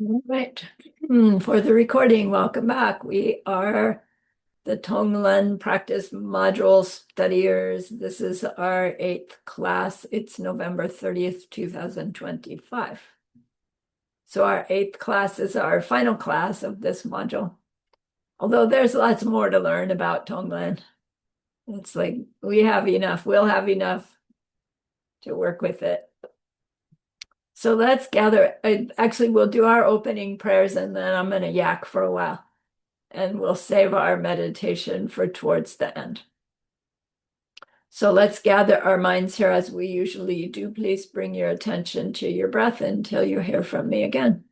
All right. For the recording, welcome back. We are the TongLen practice module studiers. This is our eighth class. It's November 30th, 2025. So our eighth class is our final class of this module. Although there's lots more to learn about TongLen. It's like we have enough, we'll have enough to work with it. So let's gather. Actually, we'll do our opening prayers and then I'm going to yak for a while. And we'll save our meditation for towards the end. So let's gather our minds here as we usually do. Please bring your attention to your breath until you hear from me again.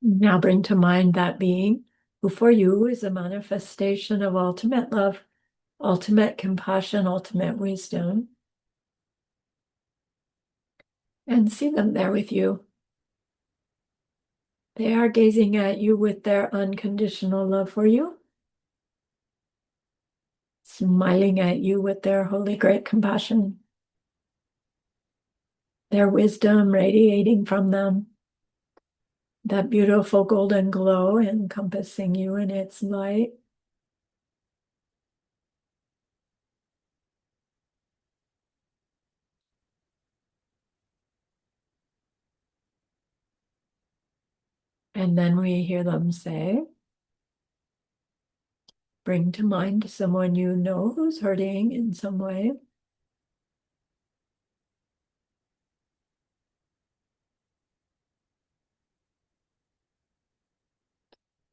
Now bring to mind that being who for you is a manifestation of ultimate love, ultimate compassion, ultimate wisdom, and see them there with you. They are gazing at you with their unconditional love for you, smiling at you with their holy great compassion, their wisdom radiating from them, that beautiful golden glow encompassing you in its light. And then we hear them say, bring to mind someone you know who's hurting in some way.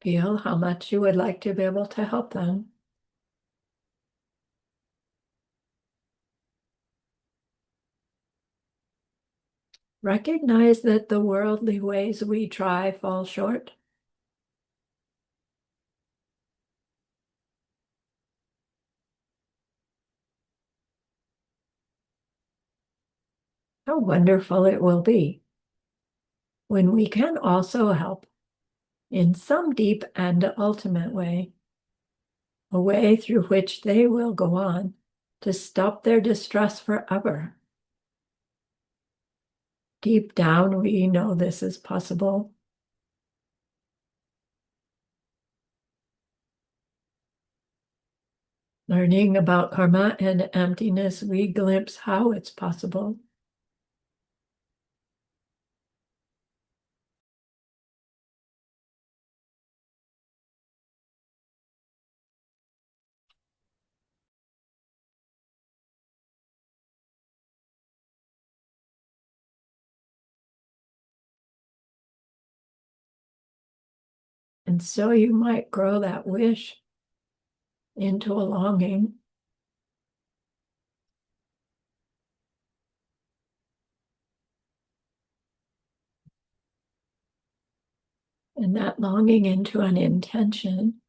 Feel how much you would like to be able to help them. Recognize that the worldly ways we try fall short. How wonderful it will be when we can also help in some deep and ultimate way, a way through which they will go on to stop their distress forever. Deep down, we know this is possible. Learning about karma and emptiness, we glimpse how it's possible. And so you might grow that wish into a longing. And that longing into an intention.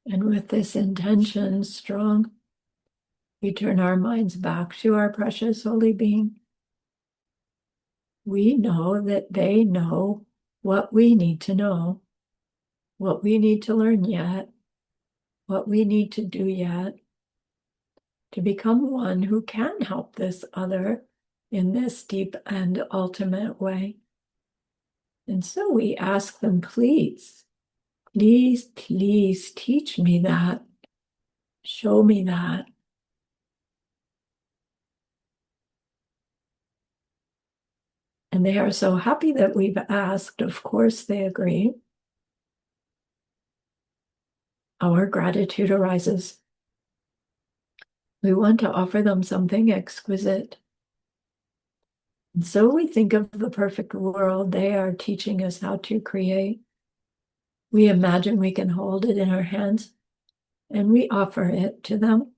And with this intention strong, We turn our minds back to our precious holy being. We know that they know what we need to know, what we need to learn yet, what we need to do yet to become one who can help this other in this deep and ultimate way. And so we ask them, please, please, please teach me that. Show me that. And they are so happy that we've asked. Of course, they agree. Our gratitude arises. We want to offer them something exquisite. And so we think of the perfect world they are teaching us how to create. We imagine we can hold it in our hands and we offer it to them,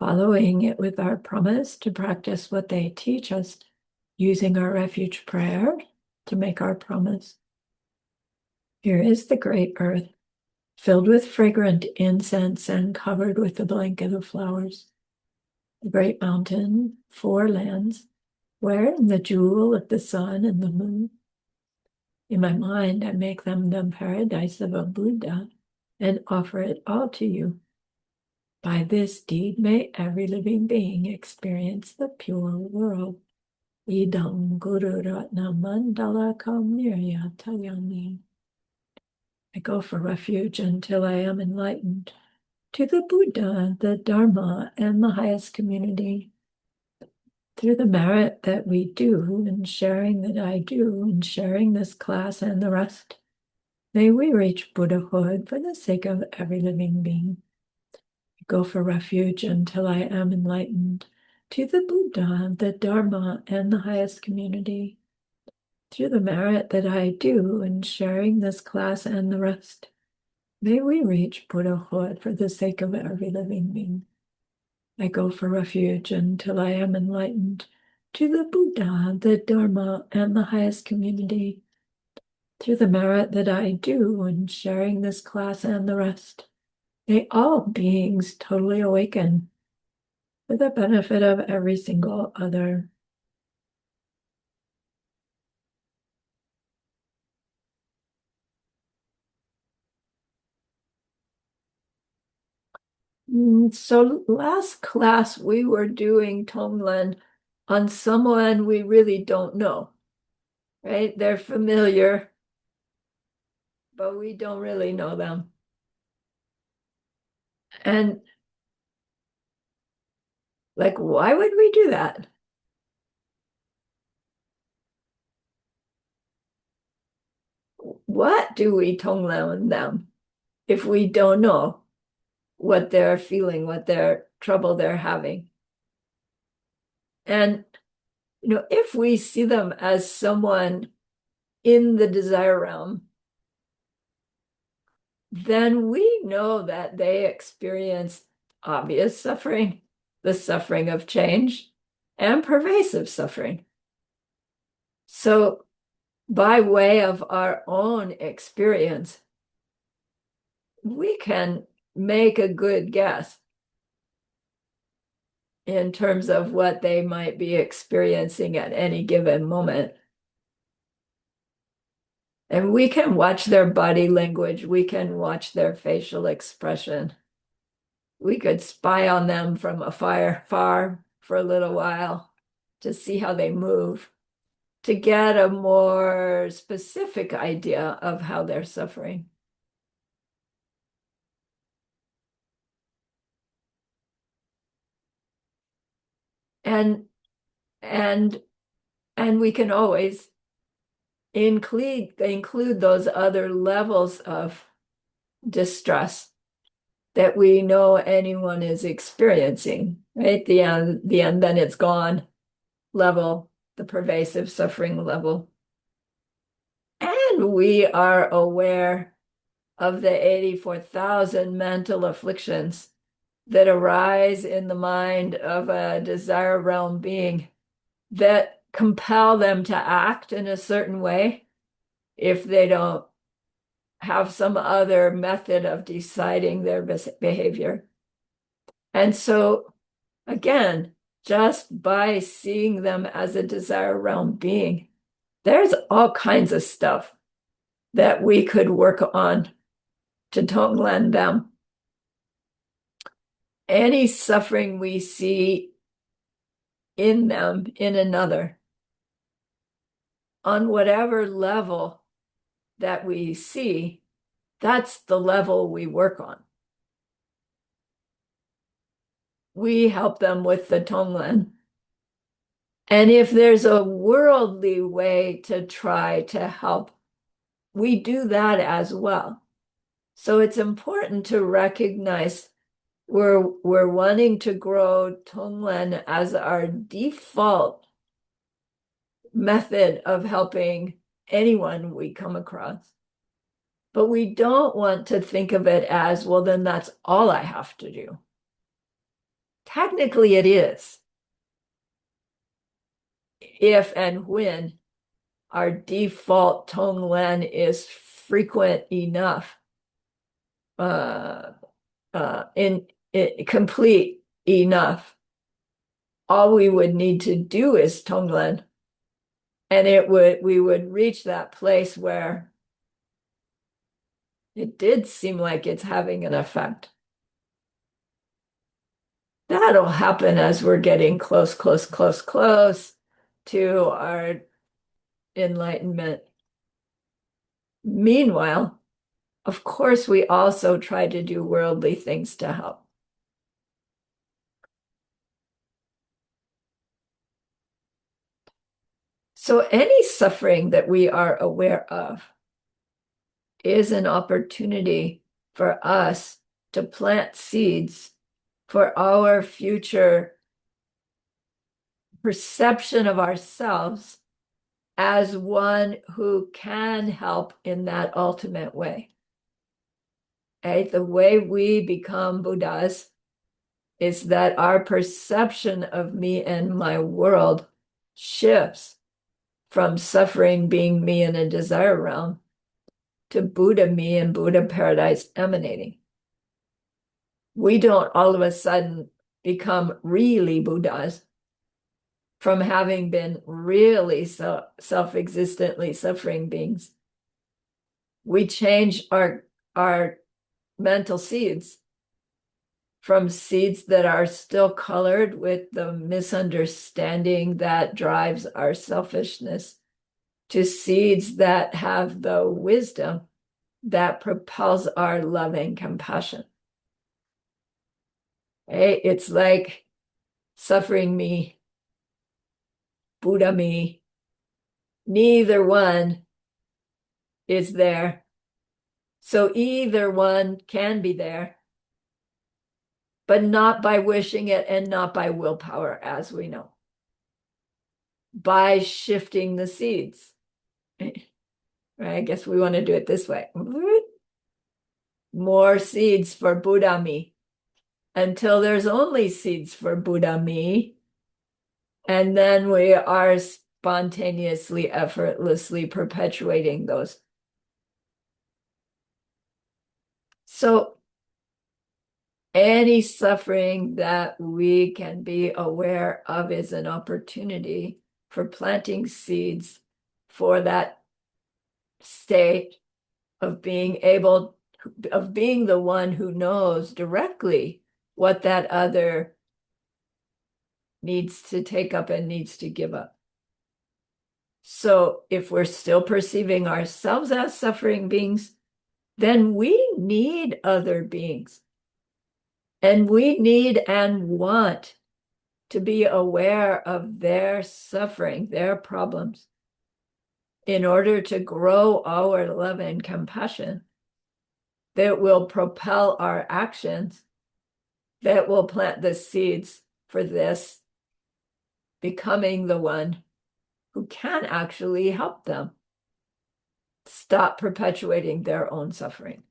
following it with our promise to practice what they teach us, using our refuge prayer to make our promise. Here is the great earth, filled with fragrant incense and covered with the blanket of flowers. The great mountain, 4 lands, wherein the jewel of the sun and the moon. In my mind, I make them the paradise of a Buddha and offer it all to you. By this deed, may every living being experience the pure world. Idam Guru Ratna Mandala Kamirya Tayami. I go for refuge until I am enlightened to the Buddha, the Dharma, and the highest community. Through the merit that we do and sharing that I do and sharing this class and the rest, may we reach Buddhahood for the sake of every living being. I go for refuge until I am enlightened to the Buddha, the Dharma, and the highest community. Through the merit that I do in sharing this class and the rest, may we reach Buddhahood for the sake of every living being. I go for refuge until I am enlightened to the Buddha, the Dharma, and the highest community. Through the merit that I do in sharing this class and the rest, may all beings totally awaken for the benefit of every single other. So last class we were doing TongLen on someone we really don't know, right? They're familiar, but we don't really know them. And like, why would we do that? What do we TongLen them if we don't know what they're feeling, what their trouble they're having? And if we see them as someone in the desire realm, then we know that they experience obvious suffering, the suffering of change, and pervasive suffering. So, by way of our own experience, we can make a good guess in terms of what they might be experiencing at any given moment. And we can watch their body language, we can watch their facial expression. We could spy on them from afar, far for a little while to see how they move, to get a more specific idea of how they're suffering. And and and we can always include those other levels of distress that we know anyone is experiencing, right? The end, then it's gone level, the pervasive suffering level. And we are aware of the 84,000 mental afflictions that arise in the mind of a desire realm being that compel them to act in a certain way if they don't have some other method of deciding their behavior. And so, again, just by seeing them as a desire realm being, there's all kinds of stuff that we could work on to TongLen them. Any suffering we see in them, in another, on whatever level that we see, that's the level we work on. We help them with the TongLen. And if there's a worldly way to try to help, we do that as well. So it's important to recognize we're wanting to grow TongLen as our default method of helping anyone we come across. But we don't want to think of it as, well, then that's all I have to do. Technically, it is. If and when our default TongLen is frequent enough, complete enough, all we would need to do is TongLen, and we would reach that place where it did seem like it's having an effect. That'll happen as we're getting close to our enlightenment. Meanwhile, of course, we also try to do worldly things to help. So any suffering that we are aware of is an opportunity for us to plant seeds for our future perception of ourselves as one who can help in that ultimate way. Okay? The way we become Buddhas is that our perception of me and my world shifts from suffering being me in a desire realm to Buddha me and Buddha paradise emanating. We don't all of a sudden become really Buddhas from having been really self-existently suffering beings. We change our mental seeds from seeds that are still colored with the misunderstanding that drives our selfishness to seeds that have the wisdom that propels our love and compassion. Okay? It's like suffering me, Buddha me. Neither one is there. So either one can be there, but not by wishing it and not by willpower, as we know. By shifting the seeds. Right? I guess we want to do it this way. More seeds for Buddha me until there's only seeds for Buddha me. And then we are spontaneously, effortlessly perpetuating those. So any suffering that we can be aware of is an opportunity for planting seeds for that state of being the one who knows directly what that other needs to take up and needs to give up. So if we're still perceiving ourselves as suffering beings, then we need other beings. And we need and want to be aware of their suffering, their problems, in order to grow our love and compassion that will propel our actions, that will plant the seeds for this becoming the one who can actually help them stop perpetuating their own suffering.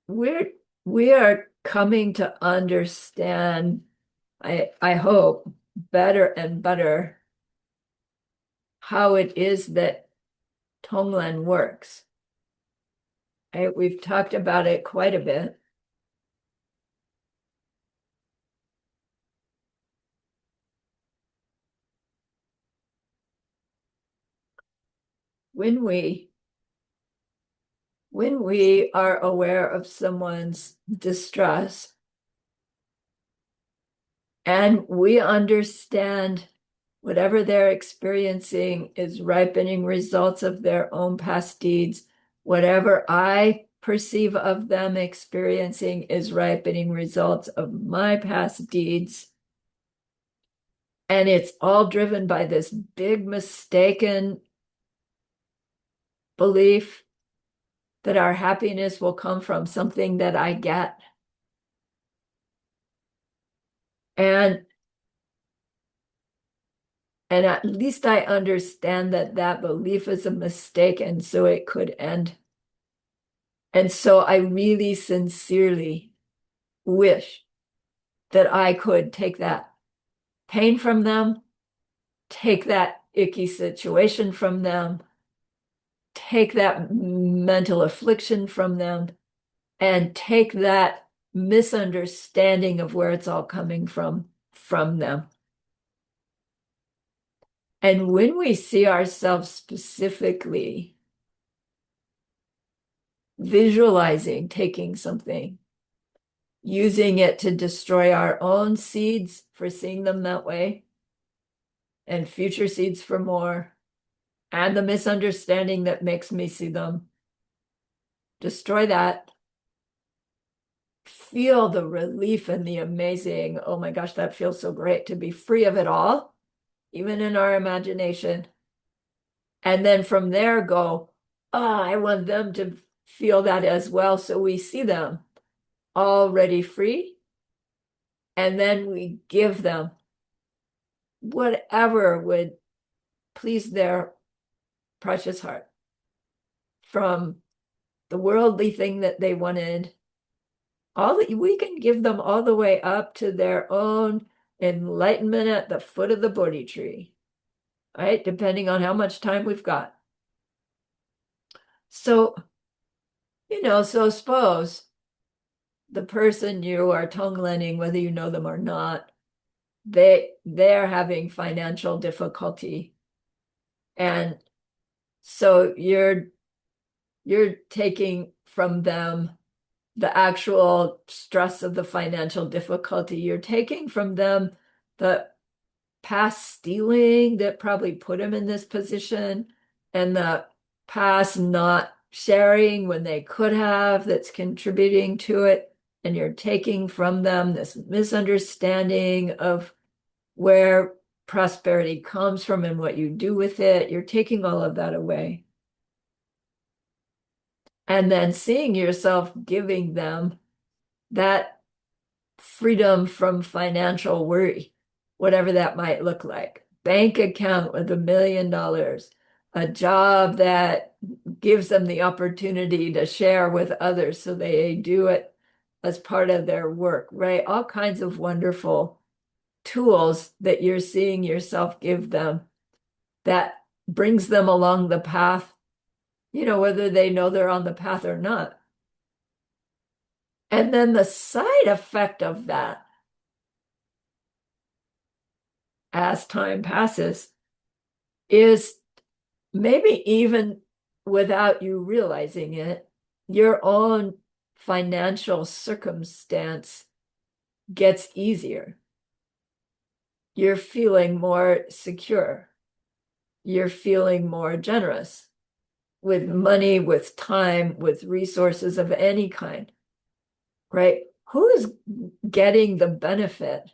We are coming to understand, I hope, better and better how it is that TongLen works. We've talked about it quite a bit. When we when we are aware of someone's distress and we understand whatever they're experiencing is ripening results of their own past deeds, whatever I perceive of them experiencing is ripening results of my past deeds. And it's all driven by this big mistaken belief that our happiness will come from something that I get. And and at least I understand that that belief is a mistake, and so it could end. And so I really sincerely wish that I could take that pain from them, take that icky situation from them, take that mental affliction from them, and take that misunderstanding of where it's all coming from them. And when we see ourselves specifically visualizing taking something, using it to destroy our own seeds for seeing them that way, and future seeds for more, and the misunderstanding that makes me see them, destroy that. Feel the relief and the amazing, oh my gosh, that feels so great to be free of it all, even in our imagination. And then from there go, oh, I want them to feel that as well. So we see them already free. And then we give them whatever would please their precious heart, from the worldly thing that they wanted. All that we can give them all the way up to their own enlightenment at the foot of the Bodhi tree, right? Depending on how much time we've got. So, so suppose the person you are tonglening, whether you know them or not, they're having financial difficulty. And so you're taking from them the actual stress of the financial difficulty. You're taking from them the past stealing that probably put them in this position, and the past not sharing when they could have that's contributing to it. And you're taking from them this misunderstanding of where prosperity comes from and what you do with it. You're taking all of that away. And then seeing yourself giving them that freedom from financial worry, whatever that might look like. Bank account with $1 million, a job that gives them the opportunity to share with others so they do it as part of their work, right? All kinds of wonderful tools that you're seeing yourself give them that brings them along the path, whether they know they're on the path or not. And then the side effect of that, as time passes, is maybe even without you realizing it, your own financial circumstance gets easier. You're feeling more secure. You're feeling more generous with money, with time, with resources of any kind, right? Who's getting the benefit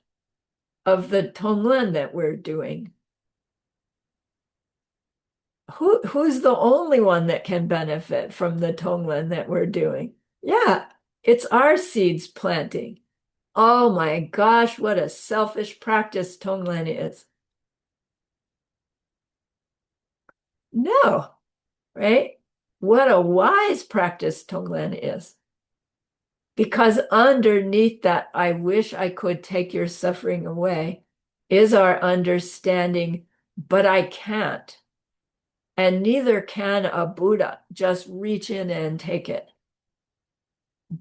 of the TongLen that we're doing? Who's the only one that can benefit from the TongLen that we're doing? Yeah, it's our seeds planting. Oh my gosh, what a selfish practice TongLen is. No, right? What a wise practice TongLen is. Because underneath that, I wish I could take your suffering away, is our understanding, but I can't. And neither can a Buddha just reach in and take it.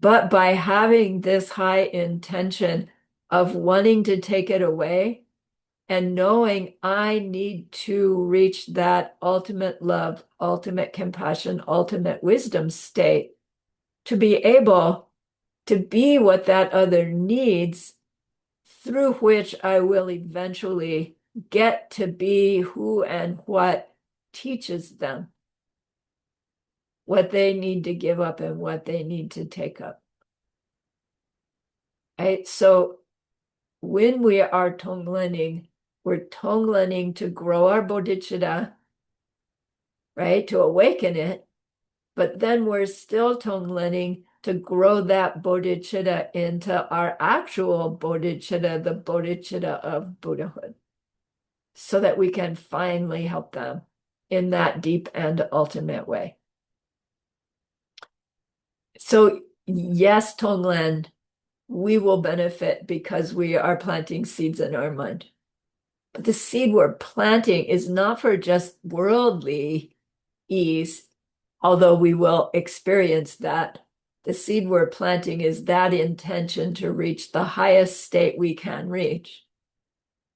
But by having this high intention of wanting to take it away and knowing I need to reach that ultimate love, ultimate compassion, ultimate wisdom state to be able to be what that other needs, through which I will eventually get to be who and what teaches them what they need to give up and what they need to take up. Right? So when we are tonglening, we're tonglening to grow our bodhicitta, right? To awaken it, but then we're still tonglening to grow that bodhicitta into our actual bodhicitta, the bodhicitta of Buddhahood, so that we can finally help them in that deep and ultimate way. So yes, Tonglen, we will benefit because we are planting seeds in our mind. But the seed we're planting is not for just worldly ease, although we will experience that. The seed we're planting is that intention to reach the highest state we can reach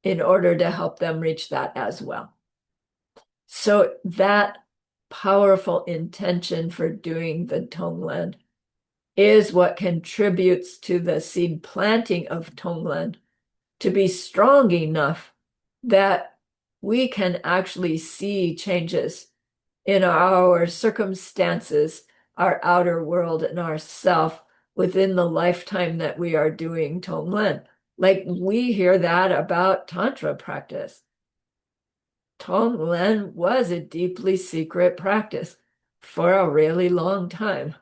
in order to help them reach that as well. So that powerful intention for doing the Tonglen is what contributes to the seed planting of Tonglen to be strong enough that we can actually see changes in our circumstances, our outer world, and ourself within the lifetime that we are doing Tonglen. Like we hear that about Tantra practice. Tonglen was a deeply secret practice for a really long time,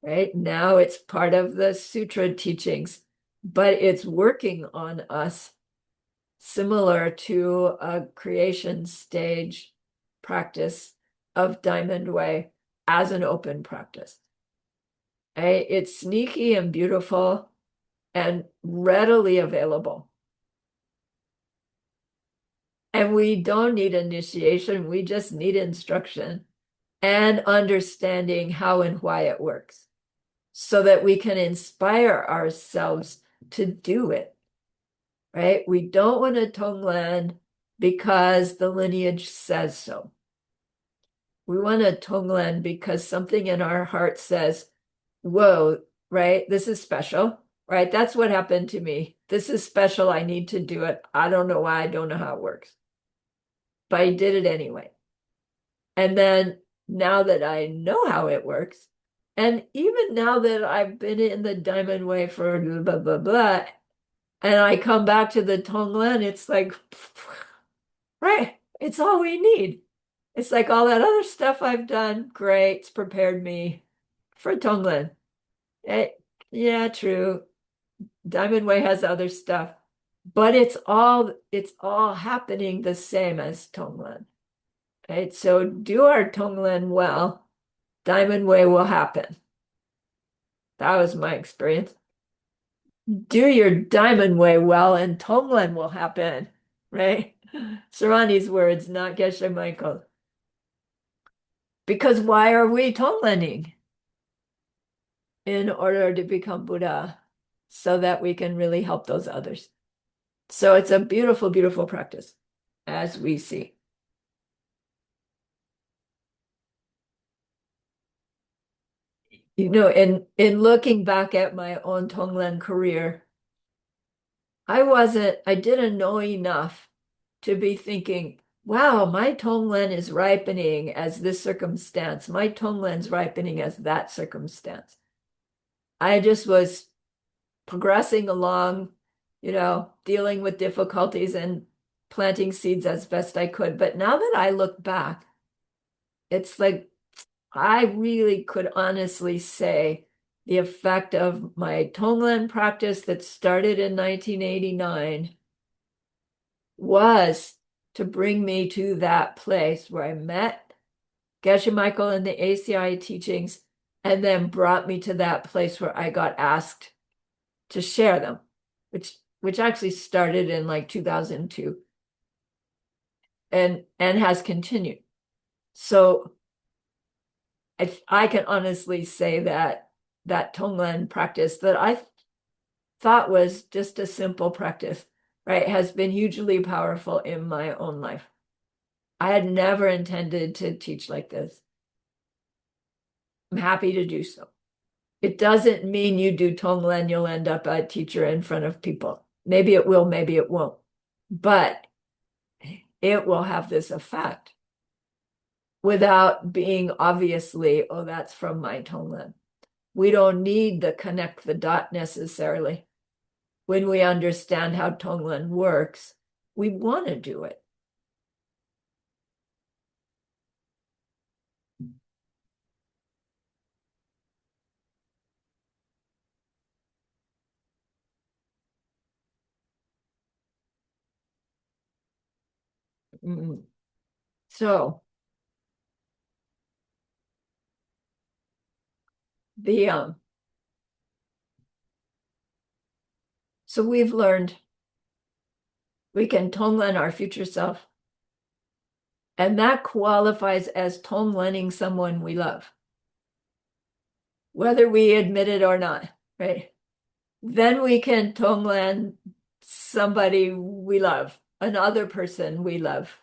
right? Now it's part of the sutra teachings, but it's working on us similar to a creation stage practice of Diamond Way as an open practice. Right? It's sneaky and beautiful and readily available. And we don't need initiation, we just need instruction and understanding how and why it works so that we can inspire ourselves to do it. Right? We don't want to Tonglen because the lineage says so. We want to Tonglen because something in our heart says, whoa, right? This is special, right? That's what happened to me. This is special. I need to do it. I don't know why. I don't know how it works. But I did it anyway. And then now that I know how it works, and even now that I've been in the Diamond Way for blah, blah, blah, and I come back to the Tonglen, it's like, right, it's all we need. It's like all that other stuff I've done, great, it's prepared me for Tonglen. Yeah, true. Diamond Way has other stuff, but it's all happening the same as Tonglen. Right? So do our Tonglen well, Diamond Way will happen. That was my experience. Do your Diamond Way well, and Tonglen will happen. Right? Sarani's words, not Geshe Michael. Because why are we Tonglening? In order to become Buddha, so that we can really help those others. So it's a beautiful, beautiful practice, as we see. In looking back at my own Tonglen career, I didn't know enough to be thinking, wow, my Tonglen is ripening as this circumstance. My Tonglen's ripening as that circumstance. I just was progressing along, dealing with difficulties and planting seeds as best I could. But now that I look back, it's like I really could honestly say the effect of my Tonglen practice that started in 1989 was to bring me to that place where I met Geshe Michael in the ACI teachings and then brought me to that place where I got asked to share them, which actually started in like 2002 and has continued. So I can honestly say that that TongLen practice that I thought was just a simple practice, right, has been hugely powerful in my own life. I had never intended to teach like this. I'm happy to do so. It doesn't mean you do TongLen, you'll end up a teacher in front of people. Maybe it will, maybe it won't. But it will have this effect without being obviously, oh, that's from my TongLen. We don't need to connect the dot necessarily. When we understand how TongLen works, we want to do it. So the so we've learned we can TongLen our future self, and that qualifies as TongLening someone we love, whether we admit it or not, right? Then we can TongLen somebody we love, another person we love.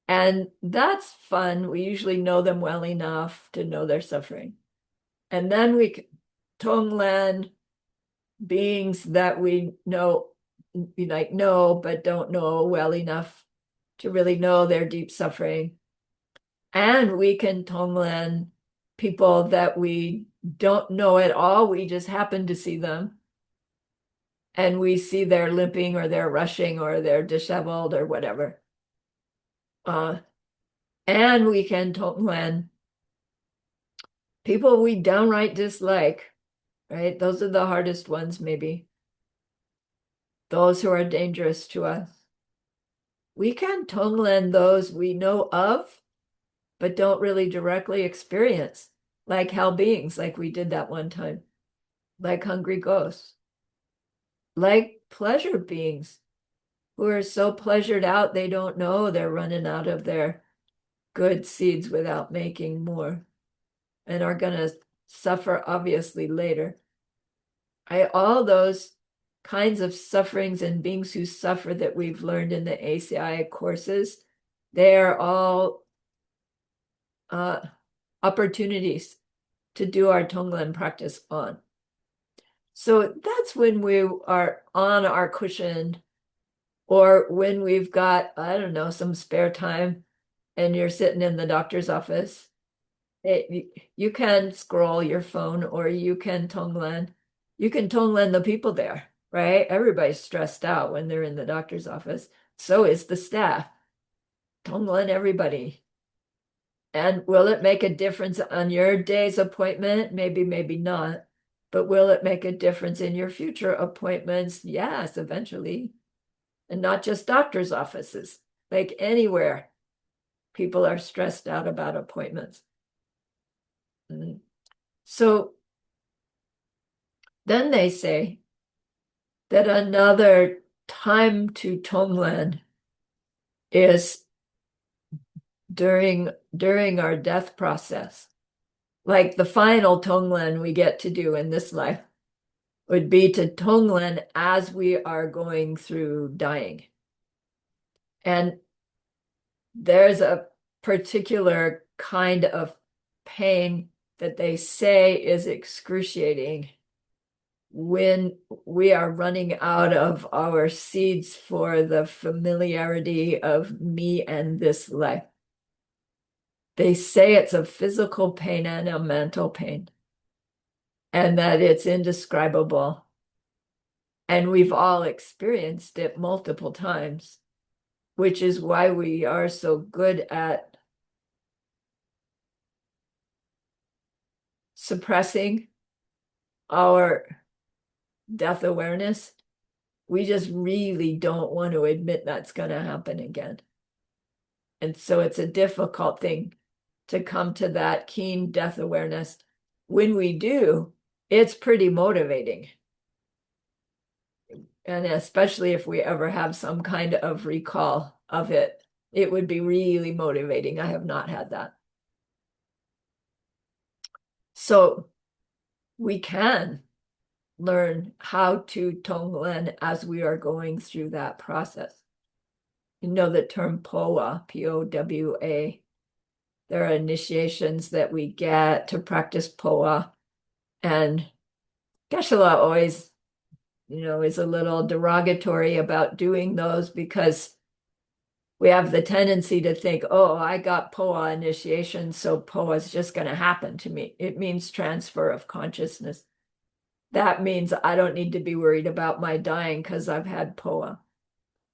And that's fun. We usually know them well enough to know their suffering. And then we can TongLen beings that we know, but don't know well enough to really know their deep suffering. And we can TongLen people that we don't know at all. We just happen to see them. And we see they're limping or they're rushing or they're disheveled or whatever. And we can TongLen people we downright dislike, right? Those are the hardest ones, maybe. Those who are dangerous to us. We can TongLen those we know of, but don't really directly experience, like hell beings, like we did that one time, like hungry ghosts, like pleasure beings who are so pleasured out they don't know they're running out of their good seeds without making more and are going to suffer obviously later. All those kinds of sufferings and beings who suffer that we've learned in the ACI courses, they are all opportunities to do our TongLen practice on. So that's when we are on our cushion, or when we've got, I don't know, some spare time and you're sitting in the doctor's office. You can scroll your phone or you can TongLen. You can TongLen the people there, right? Everybody's stressed out when they're in the doctor's office. So is the staff. TongLen everybody. And will it make a difference on your day's appointment? Maybe, maybe not. But will it make a difference in your future appointments? Yes, eventually. And not just doctor's offices, like anywhere. People are stressed out about appointments. So then they say that another time to TongLen is during our death process. Like the final TongLen we get to do in this life would be to TongLen as we are going through dying. And there's a particular kind of pain that they say is excruciating when we are running out of our seeds for the familiarity of me and this life. They say it's a physical pain and a mental pain, and that it's indescribable. And we've all experienced it multiple times, which is why we are so good at suppressing our death awareness. We just really don't want to admit that's going to happen again. And so it's a difficult thing to come to that keen death awareness. When we do, it's pretty motivating. And especially if we ever have some kind of recall of it, it would be really motivating. I have not had that. So we can learn how to TongLen as we are going through that process. You know the term POWA, P-O-W-A. There are initiations that we get to practice POWA. And Geshe-la always, is a little derogatory about doing those because we have the tendency to think, oh, I got POWA initiation, so POWA is just going to happen to me. It means transfer of consciousness. That means I don't need to be worried about my dying because I've had POWA.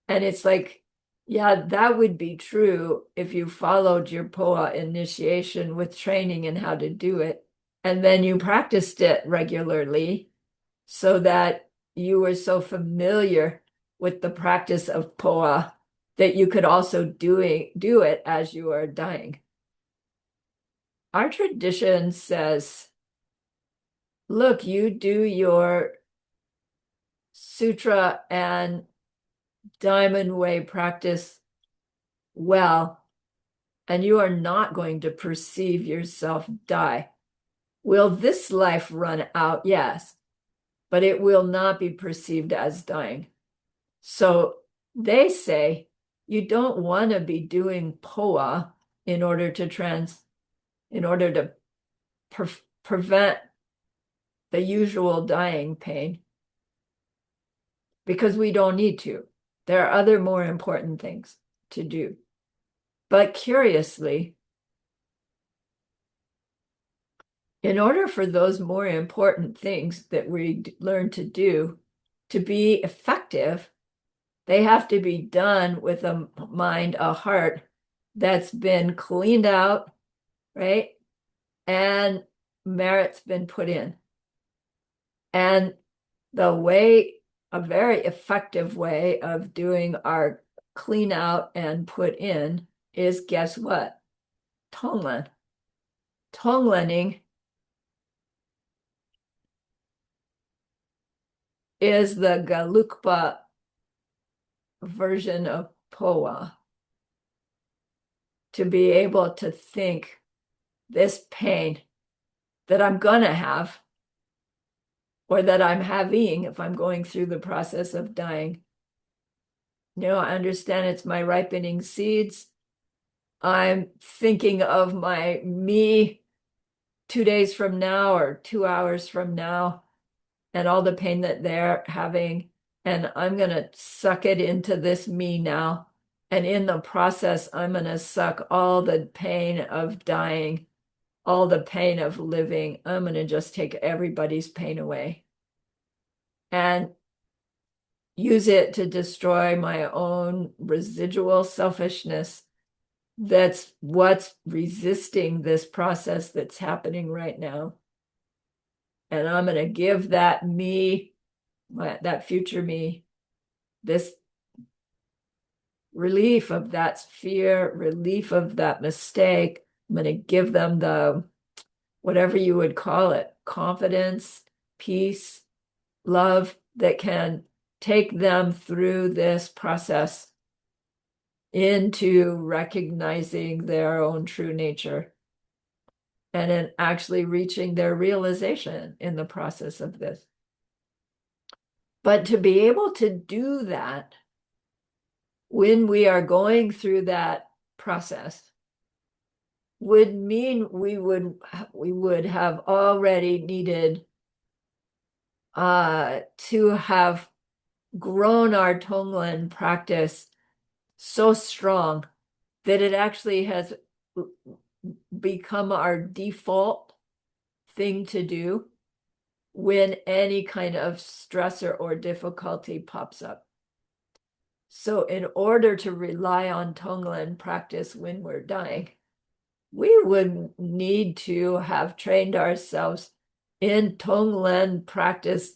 And it's like, yeah, that would be true if you followed your POWA initiation with training in how to do it. And then you practiced it regularly so that you were so familiar with the practice of POWA that you could also do it as you are dying. Our tradition says, look, you do your sutra and diamond way practice well, and you are not going to perceive yourself die. Will this life run out? Yes, but it will not be perceived as dying. So they say you don't want to be doing POA in order to prevent the usual dying pain, because we don't need to. There are other more important things to do. But curiously, in order for those more important things that we learn to do to be effective, they have to be done with a mind, a heart that's been cleaned out, right? And merit's been put in. And a very effective way of doing our clean out and put in is, guess what? TongLen. TongLening is the Gelugpa version of POA. To be able to think this pain that I'm gonna have, or that I'm having if I'm going through the process of dying. I understand it's my ripening seeds. I'm thinking of my me 2 days from now or 2 hours from now and all the pain that they're having. And I'm going to suck it into this me now. And in the process, I'm going to suck all the pain of dying, all the pain of living. I'm going to just take everybody's pain away and use it to destroy my own residual selfishness. That's what's resisting this process that's happening right now. And I'm going to give that me, that future me, this relief of that fear, relief of that mistake. I'm going to give them the, whatever you would call it, confidence, peace, love that can take them through this process into recognizing their own true nature and in actually reaching their realization in the process of this. But to be able to do that when we are going through that process would mean we would have already needed to have grown our TongLen practice so strong that it actually has become our default thing to do when any kind of stressor or difficulty pops up. So in order to rely on TongLen practice when we're dying, we would need to have trained ourselves in TongLen practice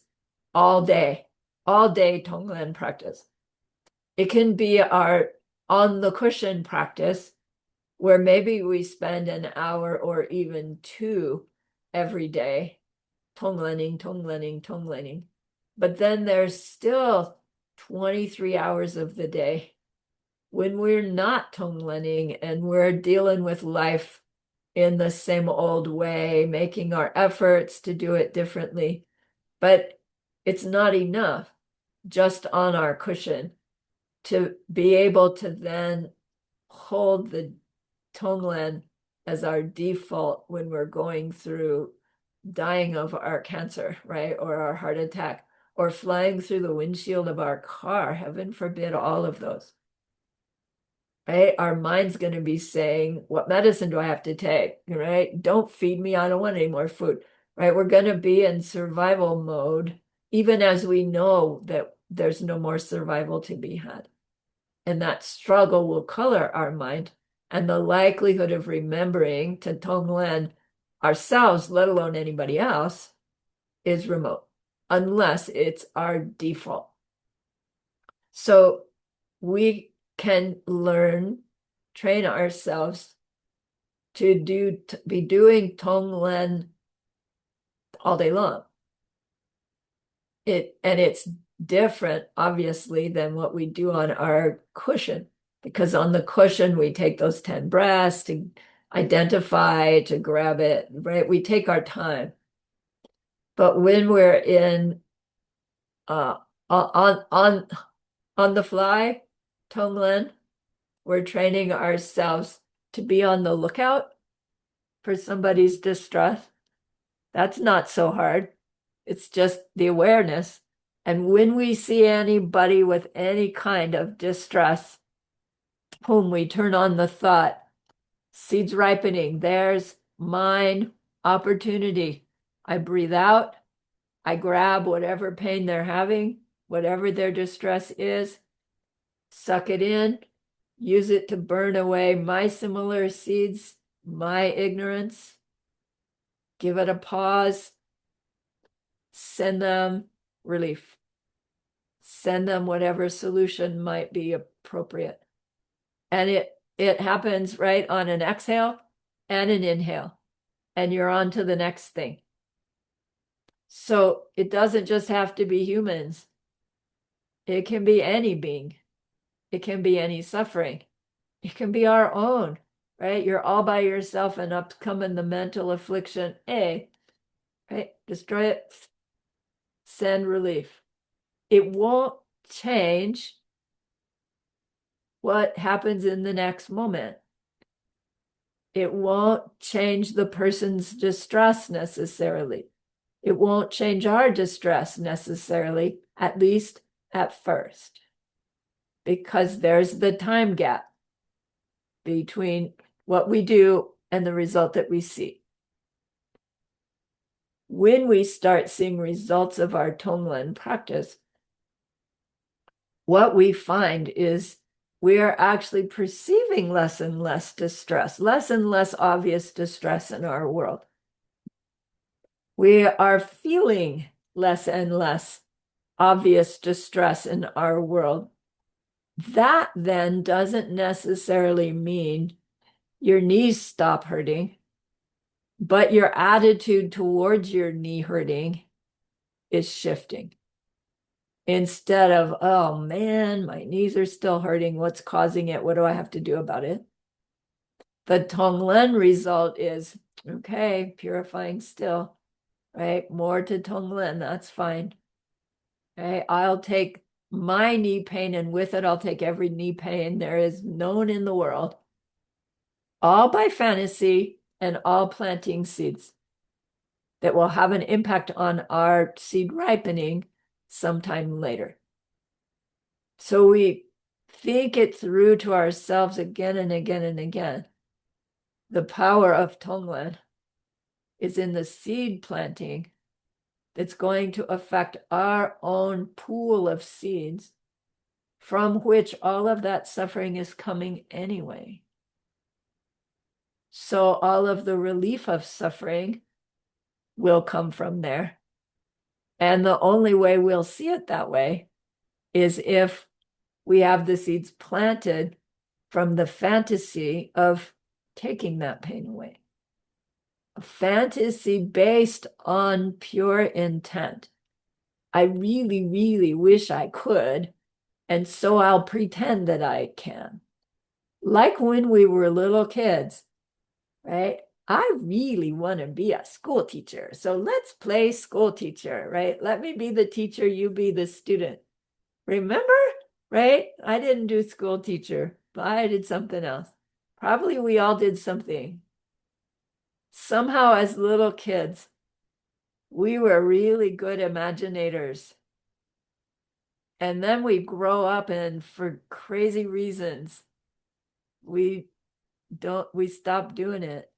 all day TongLen practice. It can be our on the cushion practice, where maybe we spend an hour or even 2 every day TongLening. But then there's still 23 hours of the day when we're not TongLening and we're dealing with life in the same old way, making our efforts to do it differently. But it's not enough just on our cushion to be able to then hold the TongLen as our default when we're going through dying of our cancer, right? Or our heart attack, or flying through the windshield of our car. Heaven forbid all of those. Right? Our mind's going to be saying, what medicine do I have to take? Right? Don't feed me. I don't want any more food. Right? We're going to be in survival mode, even as we know that there's no more survival to be had. And that struggle will color our mind. And the likelihood of remembering to TongLen ourselves, let alone anybody else, is remote, unless it's our default. So we can learn, train ourselves to be doing TongLen all day long. It's different, obviously, than what we do on our cushion, because on the cushion we take those 10 breaths to identify, to grab it, right? We take our time. But when we're in on the fly, TongLen, we're training ourselves to be on the lookout for somebody's distress. That's not so hard. It's just the awareness. And when we see anybody with any kind of distress, boom, we turn on the thought, seeds ripening, there's mine opportunity. I breathe out, I grab whatever pain they're having, whatever their distress is, suck it in, use it to burn away my similar seeds, my ignorance, give it a pause, send them relief, send them whatever solution might be appropriate. And it happens right on an exhale and an inhale, and you're on to the next thing. So it doesn't just have to be humans. It can be any being. It can be any suffering. It can be our own, right? You're all by yourself and up coming the mental affliction. A, right? Destroy it, send relief. It won't change what happens in the next moment. It won't change the person's distress necessarily. It won't change our distress necessarily, at least at first, because there's the time gap between what we do and the result that we see. When we start seeing results of our TongLen practice, what we find is we are actually perceiving less and less distress, less and less obvious distress in our world. We are feeling less and less obvious distress in our world. That then doesn't necessarily mean your knees stop hurting, but your attitude towards your knee hurting is shifting. Instead of, oh man, my knees are still hurting. What's causing it? What do I have to do about it? The TongLen result is, okay, purifying still, right? More to TongLen, that's fine. Okay, I'll take my knee pain, and with it, I'll take every knee pain there is known in the world, all by fantasy and all planting seeds that will have an impact on our seed ripening sometime later. So we think it through to ourselves again and again and again. The power of TongLen is in the seed planting that's going to affect our own pool of seeds from which all of that suffering is coming anyway. So all of the relief of suffering will come from there. And the only way we'll see it that way is if we have the seeds planted from the fantasy of taking that pain away. A fantasy based on pure intent. I really, really wish I could, and so I'll pretend that I can. Like when we were little kids, right? I really want to be a school teacher. So let's play school teacher, right? Let me be the teacher, you be the student. Remember? Right? I didn't do school teacher, but I did something else. Probably we all did something. Somehow, as little kids, we were really good imaginators. And then we grow up and for crazy reasons, we we stop doing it.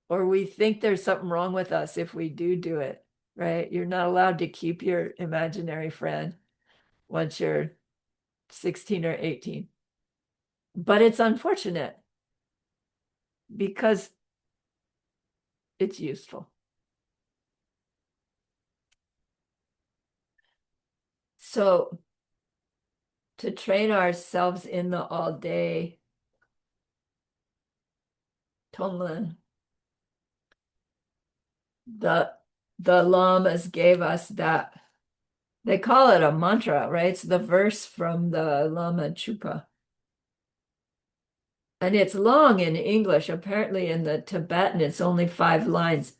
Or we think there's something wrong with us if we do it, right? You're not allowed to keep your imaginary friend once you're 16 or 18. But it's unfortunate because it's useful. So to train ourselves in the all day TongLen, the the lamas gave us that. They call it a mantra, right? It's the verse from the Lama Chupa. And it's long in English. Apparently, in the Tibetan, it's only 5 lines.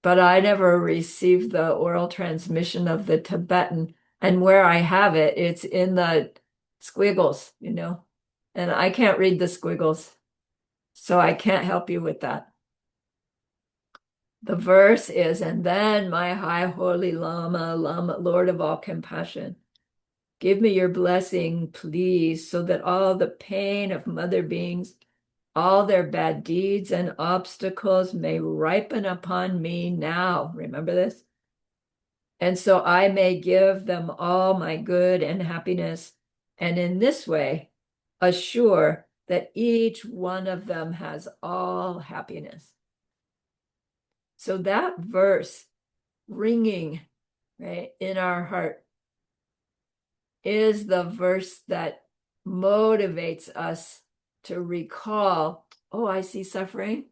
But I never received the oral transmission of the Tibetan. And where I have it, it's in the squiggles, and I can't read the squiggles. So I can't help you with that. The verse is, and then my high holy Lama, Lord of all compassion, give me your blessing, please, so that all the pain of mother beings, all their bad deeds and obstacles may ripen upon me now. Remember this? And so I may give them all my good and happiness, and in this way assure that each one of them has all happiness. So that verse ringing, right, in our heart is the verse that motivates us to recall, oh, I see suffering.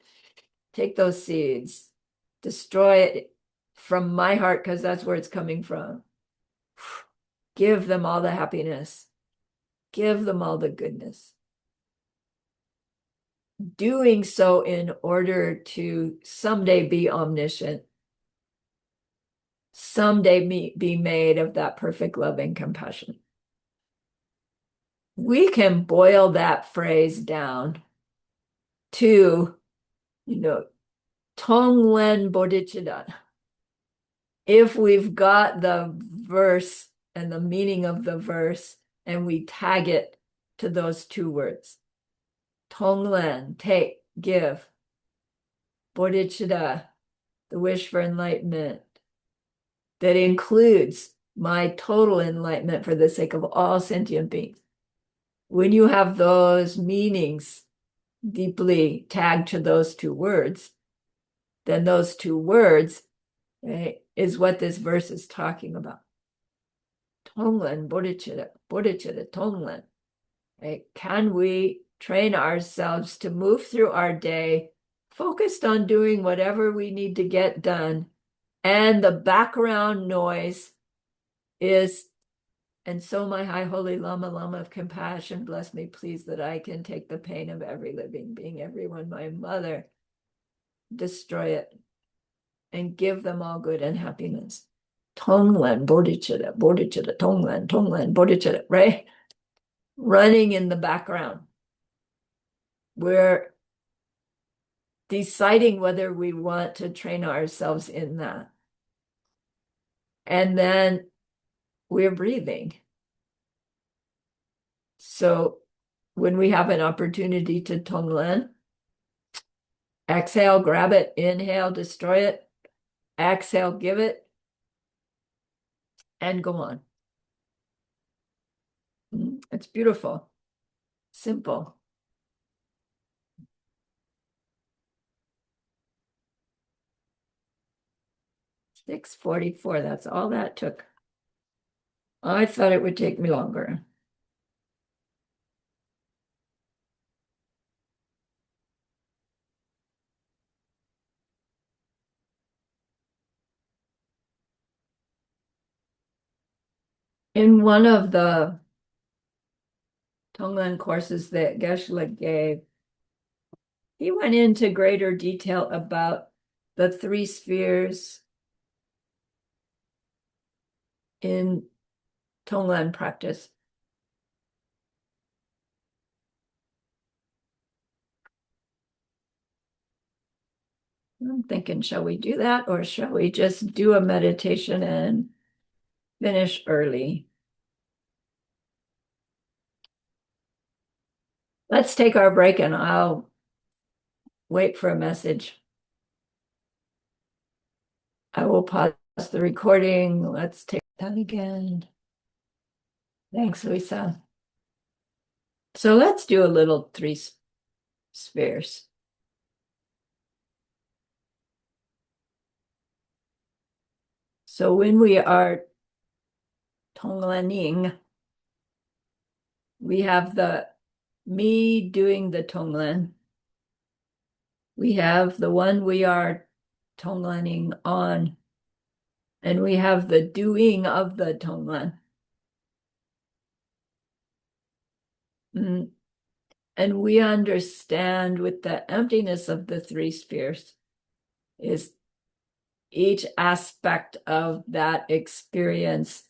Take those seeds, destroy it from my heart because that's where it's coming from. Give them all the happiness, give them all the goodness. Doing so in order to someday be omniscient, someday be made of that perfect love and compassion. We can boil that phrase down to, TongLen Bodhicitta. If we've got the verse and the meaning of the verse and we tag it to those 2 words, TongLen, take, give, Bodhicitta, the wish for enlightenment, that includes my total enlightenment for the sake of all sentient beings. When you have those meanings deeply tagged to those 2 words, then those 2 words, right, is what this verse is talking about. TongLen, bodhicitta, bodhicitta, TongLen. Right? Can we train ourselves to move through our day focused on doing whatever we need to get done? And the background noise is, and so my high holy Lama, Lama of compassion, bless me, please, that I can take the pain of every living being, everyone, my mother, destroy it, and give them all good and happiness. TongLen, bodhicitta, bodhicitta, TongLen, TongLen, bodhicitta, right? Running in the background. We're deciding whether we want to train ourselves in that. And then we're breathing. So when we have an opportunity to TongLen, exhale, grab it, inhale, destroy it, exhale, give it, and go on. It's beautiful, simple. 6:44, that's all that took. I thought it would take me longer. In one of the TongLen courses that Geshe gave, He went into greater detail about the three spheres in TongLen practice. I'm thinking, shall we do that or shall we just do a meditation and finish early? Let's take our break and I'll wait for a message. I will pause the recording. Let's take that again. Thanks, Lisa. So let's do a little three spheres. So when we are tonglening, we have the me doing the tonglen. We have the one we are tonglening on, and we have the doing of the tonglen. And we understand with the emptiness of the three spheres is each aspect of that experience.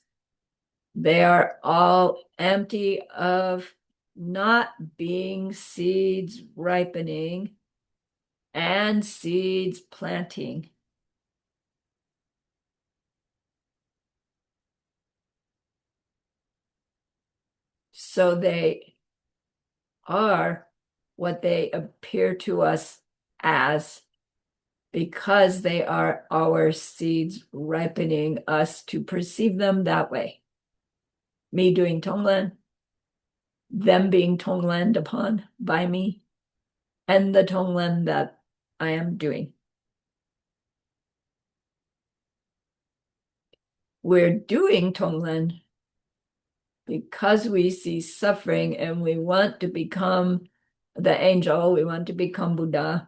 They are all empty of not being seeds ripening and seeds planting. So they are what they appear to us as because they are our seeds ripening us to perceive them that way. Me doing Tonglen, them being Tonglened upon by me, and the Tonglen that I am doing. We're doing Tonglen because we see suffering and we want to become the angel, we want to become Buddha,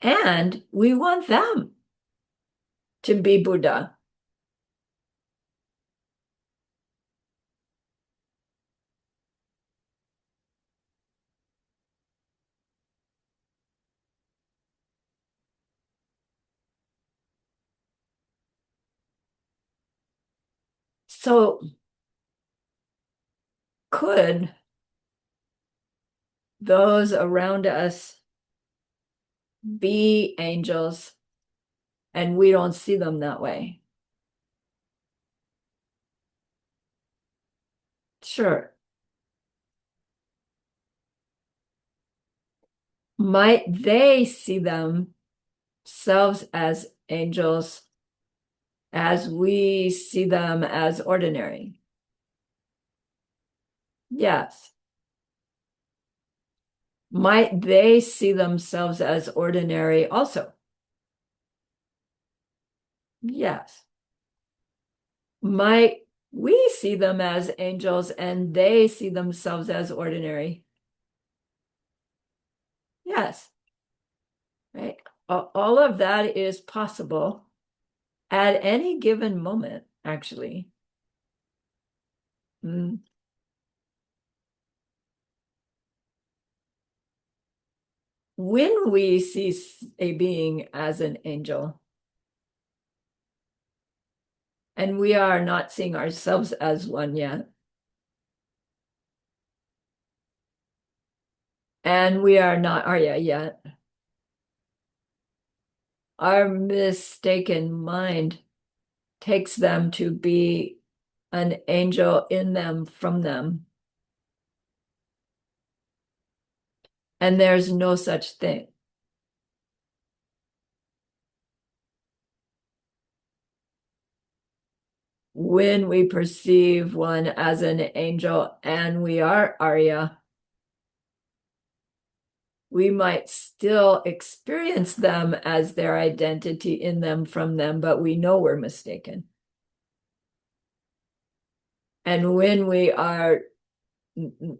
and we want them to be Buddha. So could those around us be angels and we don't see them that way? Sure. Might they see themselves as angels as we see them as ordinary? Yes. Might they see themselves as ordinary also? Yes. Might we see them as angels and they see themselves as ordinary? Yes. Right. All of that is possible at any given moment, actually. Mm. When we see a being as an angel, and we are not seeing ourselves as one yet, and we are not Arya yet, our mistaken mind takes them to be an angel in them from them. And there's no such thing. When we perceive one as an angel and we are Arya, we might still experience them as their identity in them from them, but we know we're mistaken. And when we are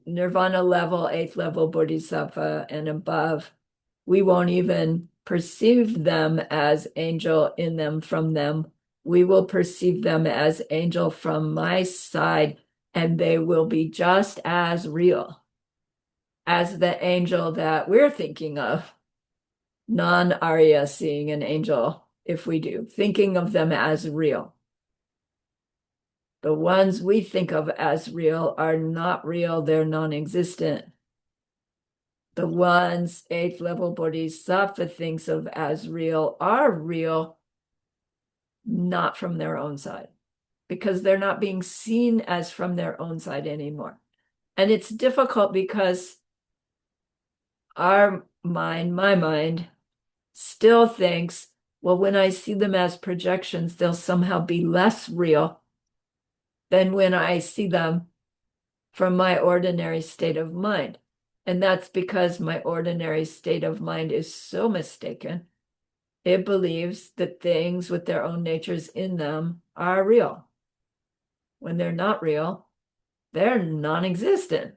nirvana level, eighth level bodhisattva and above, we won't even perceive them as angel in them from them. We will perceive them as angel from my side, and they will be just as real. as the angel that we're thinking of, non-Arya seeing an angel, if we do, thinking of them as real. The ones we think of as real are not real, they're non-existent. The ones eighth level Bodhisattva thinks of as real are real, not from their own side, because they're not being seen as from their own side anymore. And it's difficult because our mind, my mind, still thinks, well, when I see them as projections, they'll somehow be less real than when I see them from my ordinary state of mind. And that's because my ordinary state of mind is so mistaken. It believes that things with their own natures in them are real. When they're not real, they're non-existent.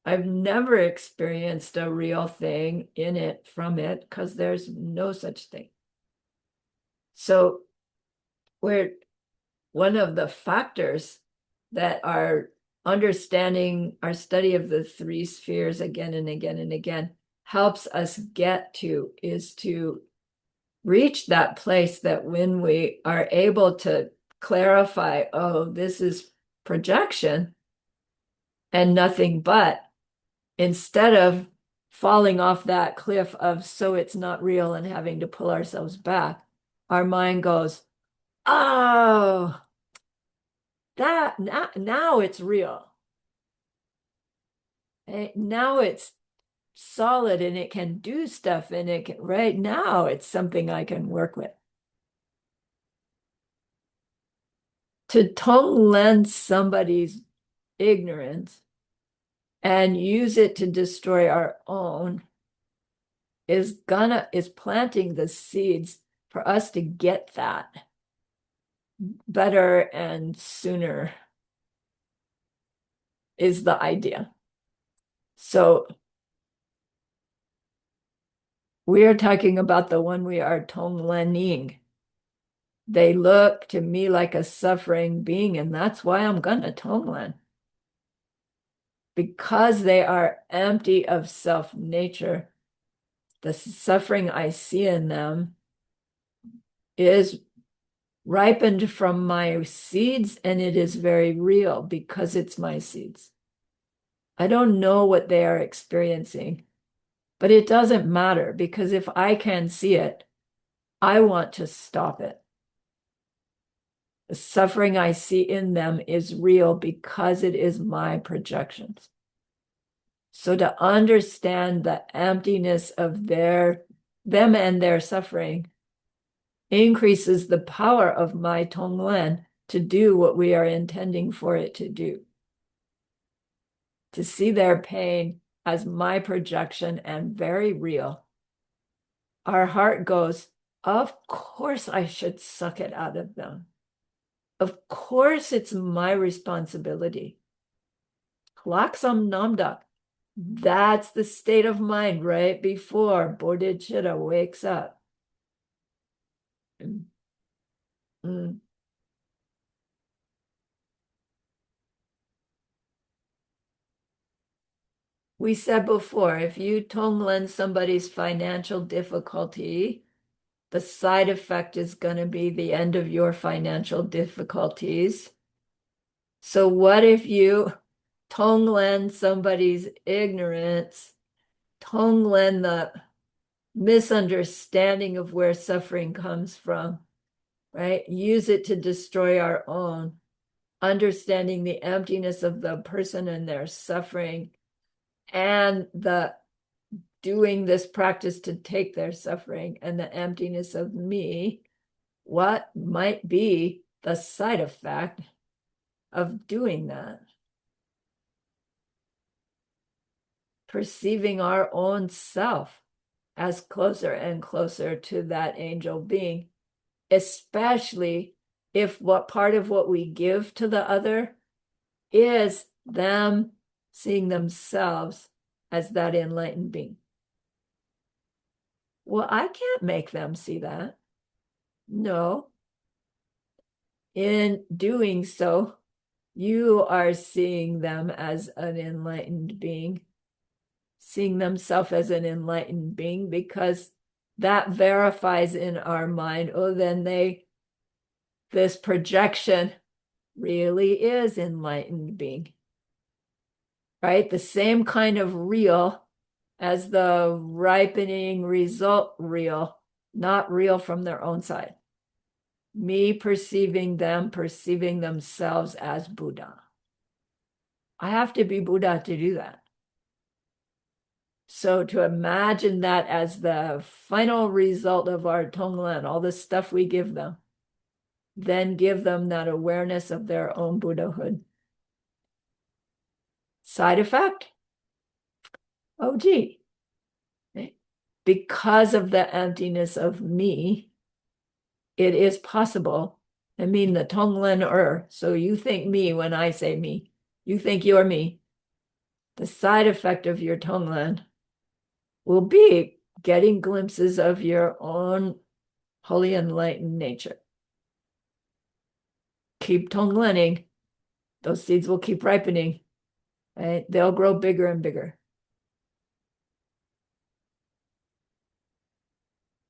I've never experienced a real thing in it from it because there's no such thing. So we're one of the factors that our understanding, our study of the three spheres again and again and again helps us get to is to reach that place that when we are able to clarify, oh, this is projection and nothing but, instead of falling off that cliff of so it's not real and having to pull ourselves back, our mind goes, oh, that now it's real. Now it's solid and it can do stuff and it can, right now it's something I can work with. To TongLen somebody's ignorance and use it to destroy our own is planting the seeds for us to get that better and sooner is the idea. So we are talking about the one we are TongLening. They look to me like a suffering being, and that's why I'm gonna TongLen. Because they are empty of self-nature, the suffering I see in them is ripened from my seeds, and it is very real because it's my seeds. I don't know what they are experiencing, but it doesn't matter because if I can see it, I want to stop it. The suffering I see in them is real because it is my projections. So to understand the emptiness of them and their suffering increases the power of my TongLen to do what we are intending for it to do. To see their pain as my projection and very real. Our heart goes, of course I should suck it out of them. Of course it's my responsibility. Laksam namdak. That's the state of mind right before bodhicitta wakes up. Mm. We said before, if you TongLen somebody's financial difficulty, the side effect is going to be the end of your financial difficulties. So what if you TongLen somebody's ignorance, TongLen the misunderstanding of where suffering comes from, right? Use it to destroy our own, understanding the emptiness of the person and their suffering and the doing this practice to take their suffering and the emptiness of me, what might be the side effect of doing that? Perceiving our own self as closer and closer to that angel being, especially if what part of what we give to the other is them seeing themselves as that enlightened being. Well, I can't make them see that. No. In doing so, you are seeing them as an enlightened being. seeing themselves as an enlightened being, because that verifies in our mind, oh, then this projection really is enlightened being, right? The same kind of real as the ripening result real, not real from their own side. Me perceiving them, perceiving themselves as Buddha. I have to be Buddha to do that. So to imagine that as the final result of our TongLen, all the stuff we give them, then give them that awareness of their own Buddhahood. Side effect? Oh, gee, because of the emptiness of me, it is possible. I mean, the TongLen so you think me when I say me, you think you're me. The side effect of your TongLen will be getting glimpses of your own holy enlightened nature. Keep TongLenning, those seeds will keep ripening, right? They'll grow bigger and bigger.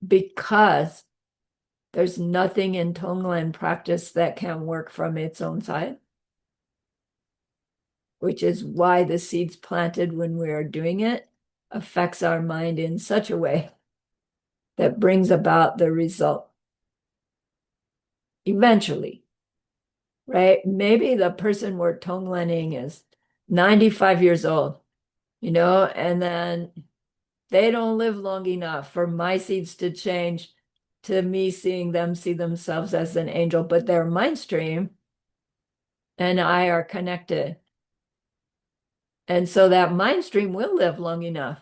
Because there's nothing in TongLen practice that can work from its own side, which is why the seeds planted when we are doing it affects our mind in such a way that brings about the result eventually, right? Maybe the person we're TongLenning is 95 years old, and then they don't live long enough for my seeds to change to me seeing them see themselves as an angel, but their mind stream and I are connected. And so that mind stream will live long enough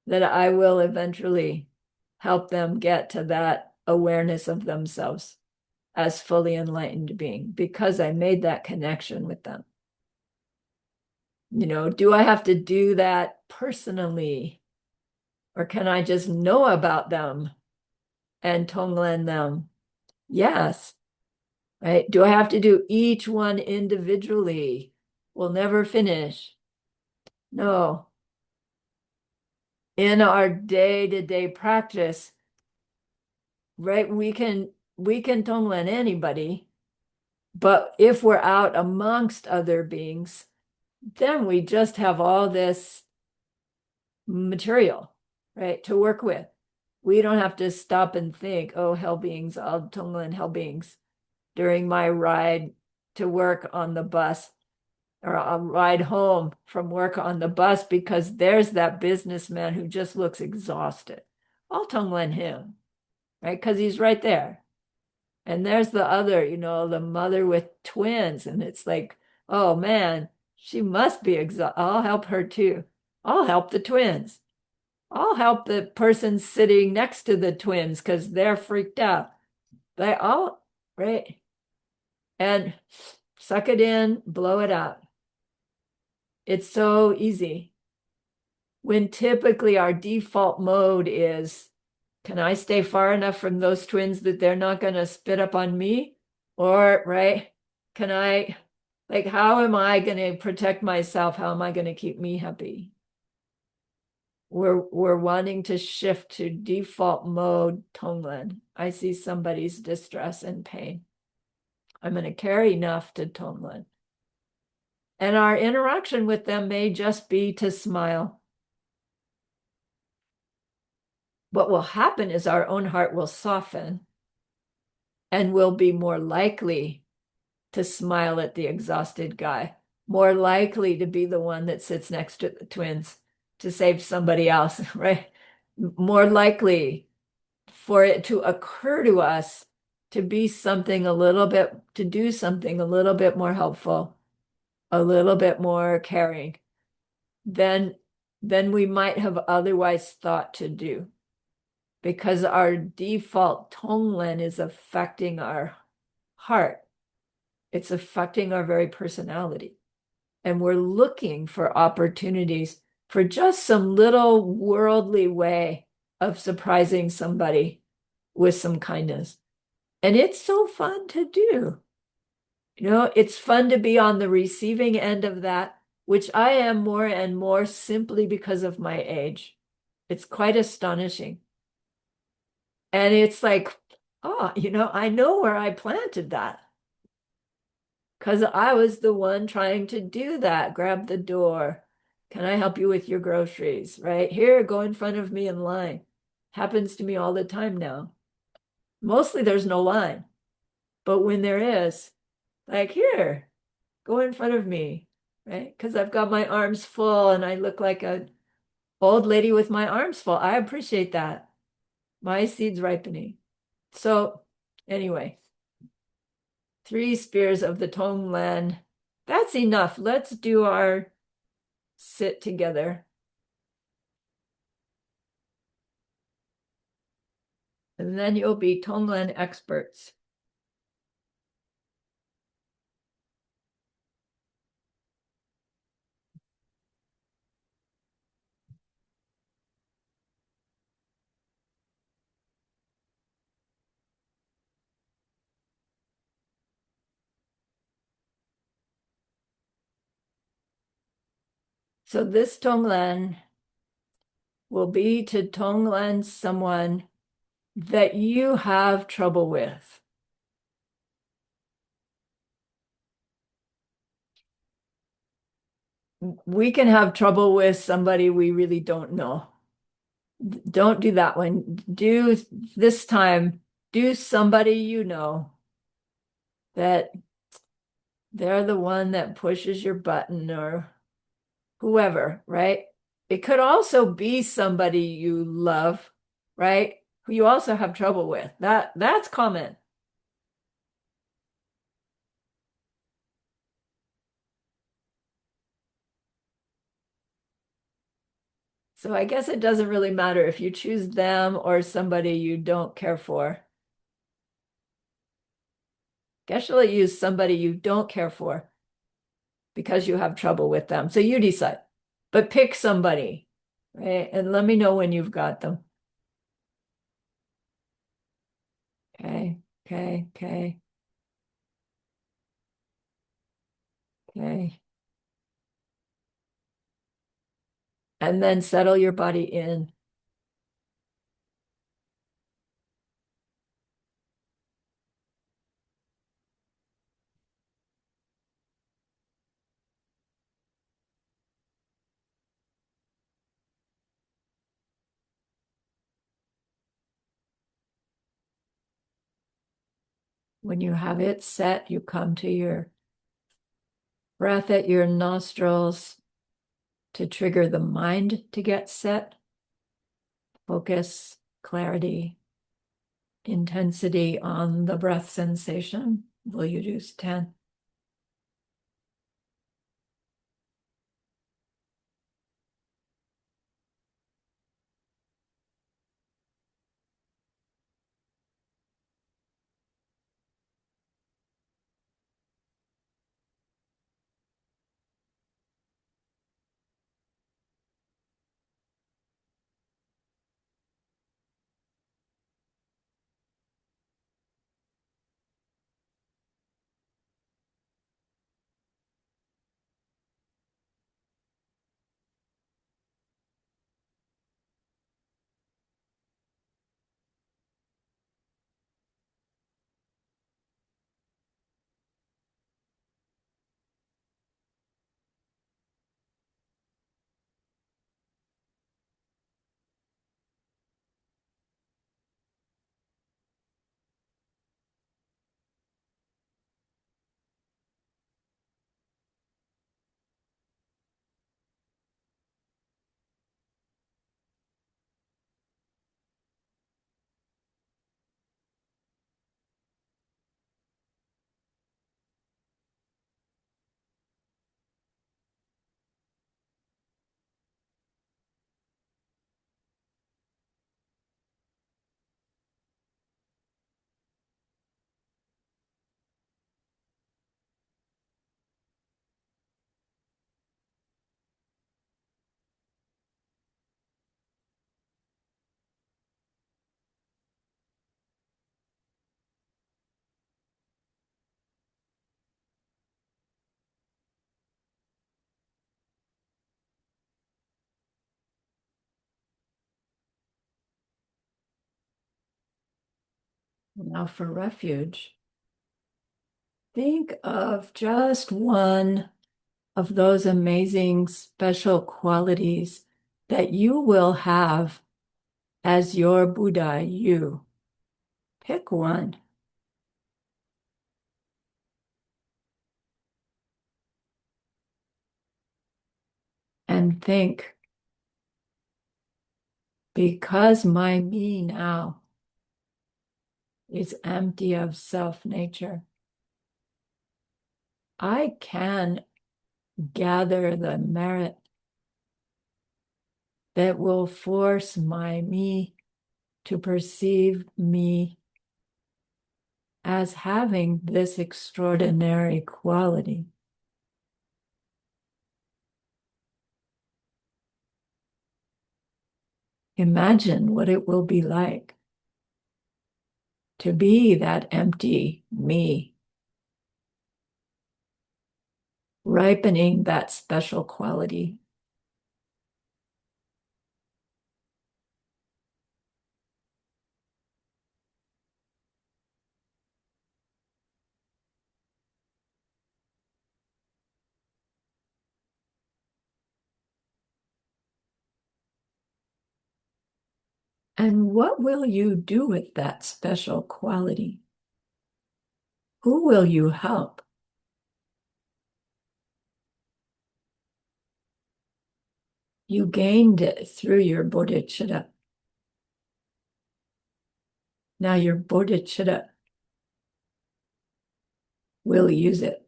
that I will eventually help them get to that awareness of themselves as fully enlightened being, because I made that connection with them. Do I have to do that personally? Or can I just know about them and TongLen them? Yes. Right? Do I have to do each one individually? We'll never finish. No. In our day-to-day practice, right, we can TongLen anybody, but if we're out amongst other beings, then we just have all this material, right, to work with. We don't have to stop and think, oh, hell beings, I'll TongLen hell beings during my ride to work on the bus, or I'll ride home from work on the bus, because there's that businessman who just looks exhausted. I'll TongLen him, right? Because he's right there. And there's the other, the mother with twins. And it's like, oh man, she must be exhausted. I'll help her too. I'll help the twins. I'll help the person sitting next to the twins because they're freaked out. They all, right? And suck it in, blow it out. It's so easy. When typically our default mode is, can I stay far enough from those twins that they're not going to spit up on me? Or, right, can I, like, how am I going to protect myself? How am I going to keep me happy? We're wanting to shift to default mode TongLen. I see somebody's distress and pain. I'm going to care enough to TongLen. And our interaction with them may just be to smile. What will happen is our own heart will soften and we'll be more likely to smile at the exhausted guy, more likely to be the one that sits next to the twins to save somebody else, right? More likely for it to occur to us to be something a little bit, to do something a little bit more helpful, a little bit more caring than we might have otherwise thought to do. Because our default TongLen is affecting our heart. It's affecting our very personality. And we're looking for opportunities for just some little worldly way of surprising somebody with some kindness. And it's so fun to do. It's fun to be on the receiving end of that which I am more and more simply because of my age. It's quite astonishing. And it's like, oh, I know where I planted that because I was the one trying to do that. Grab the door. Can I help you with your groceries? Right here, go in front of me in line. Happens to me all the time now. Mostly there's no line, but when there is, like here, go in front of me, right? Because I've got my arms full and I look like a old lady with my arms full. I appreciate that. My seed's ripening. So anyway, 3 spears of the TongLen. That's enough. Let's do our sit together. And then you'll be TongLen experts. So this TongLen will be to TongLen someone that you have trouble with. We can have trouble with somebody we really don't know. Don't do that one. Do this time, do somebody you know that they're the one that pushes your button or whoever, right? It could also be somebody you love, right? Who you also have trouble with. That's common. So I guess it doesn't really matter if you choose them or somebody you don't care for. Guess you'll use somebody you don't care for because you have trouble with them. So you decide. But pick somebody, right? And let me know when you've got them. Okay, okay, okay, okay. And then settle your body in. When you have it set, you come to your breath at your nostrils to trigger the mind to get set, focus, clarity, intensity on the breath sensation. Will you do 10? Now for refuge, think of just one of those amazing special qualities that you will have as your Buddha you. Pick one and think, because my me now is empty of self nature, I can gather the merit that will force my me to perceive me as having this extraordinary quality. Imagine what it will be like to be that empty me, ripening that special quality. And what will you do with that special quality? Who will you help? You gained it through your bodhicitta. Now your bodhicitta will use it.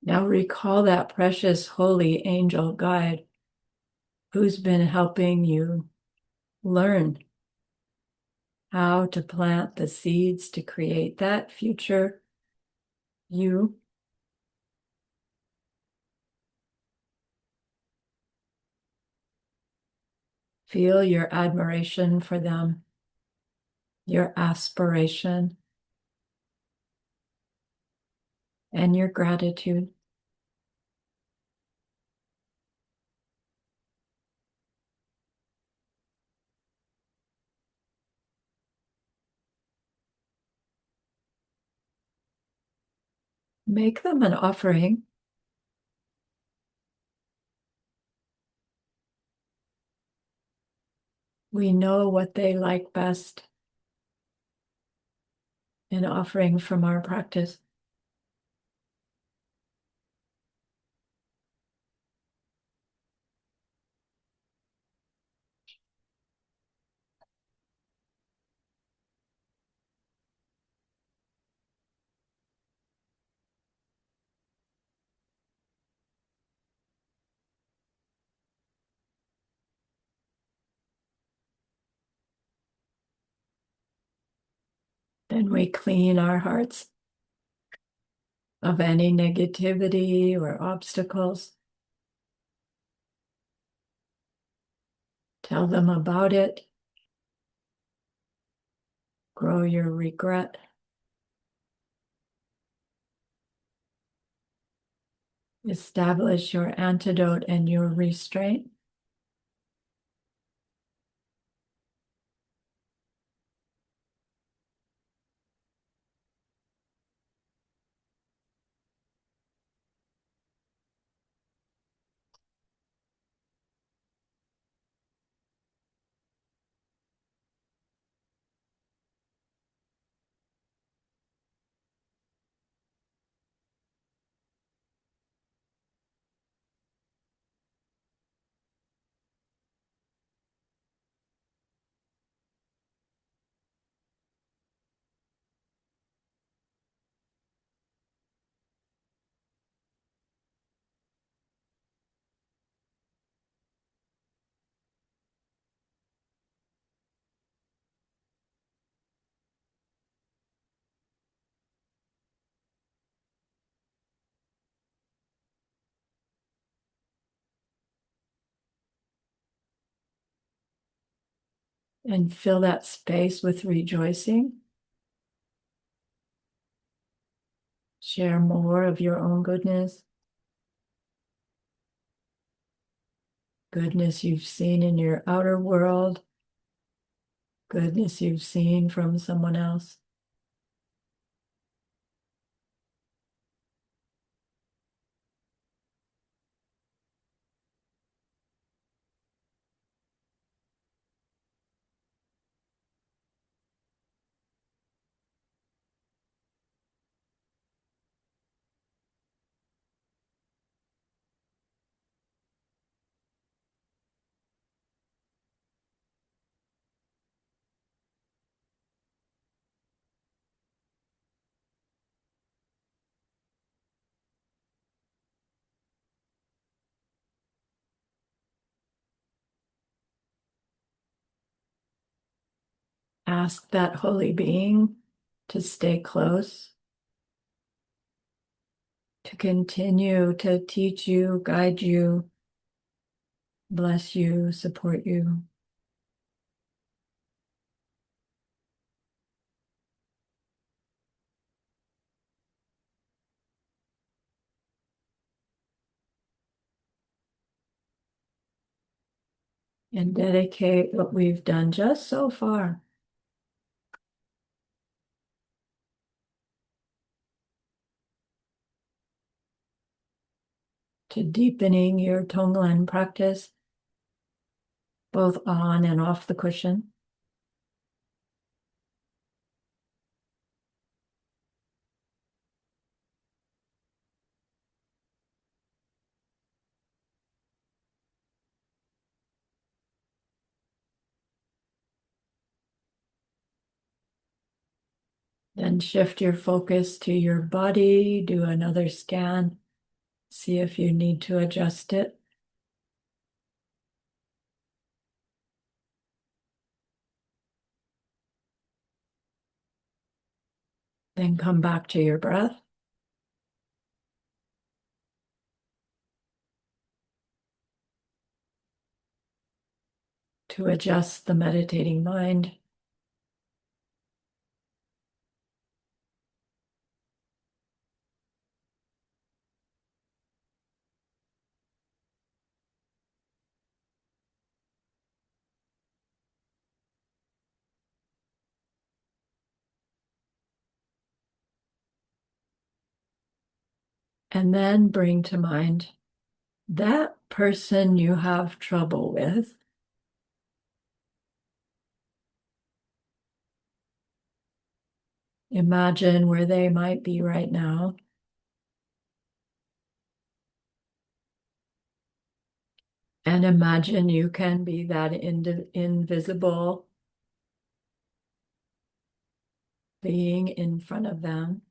Now recall that precious holy angel guide who's been helping you learn how to plant the seeds to create that future you. Feel your admiration for them, your aspiration, and your gratitude. Make them an offering. We know what they like best in offering from our practice. Then we clean our hearts of any negativity or obstacles. Tell them about it. Grow your regret. Establish your antidote and your restraint. And fill that space with rejoicing. Share more of your own goodness, goodness you've seen in your outer world, goodness you've seen from someone else. Ask that holy being to stay close, to continue to teach you, guide you, bless you, support you. And dedicate what we've done just so far to deepening your TongLen practice, both on and off the cushion. Then shift your focus to your body, do another scan, see if you need to adjust it. Then come back to your breath to adjust the meditating mind. And then bring to mind that person you have trouble with. Imagine where they might be right now. And imagine you can be that invisible being in front of them.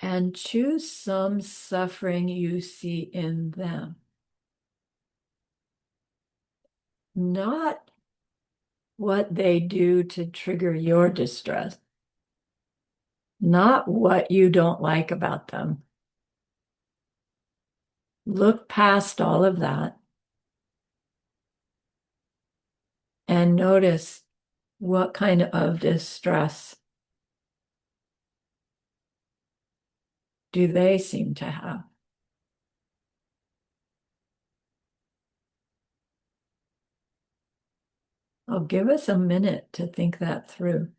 And choose some suffering you see in them. Not what they do to trigger your distress, not what you don't like about them. Look past all of that and notice what kind of distress do they seem to have. I'll give us a minute to think that through.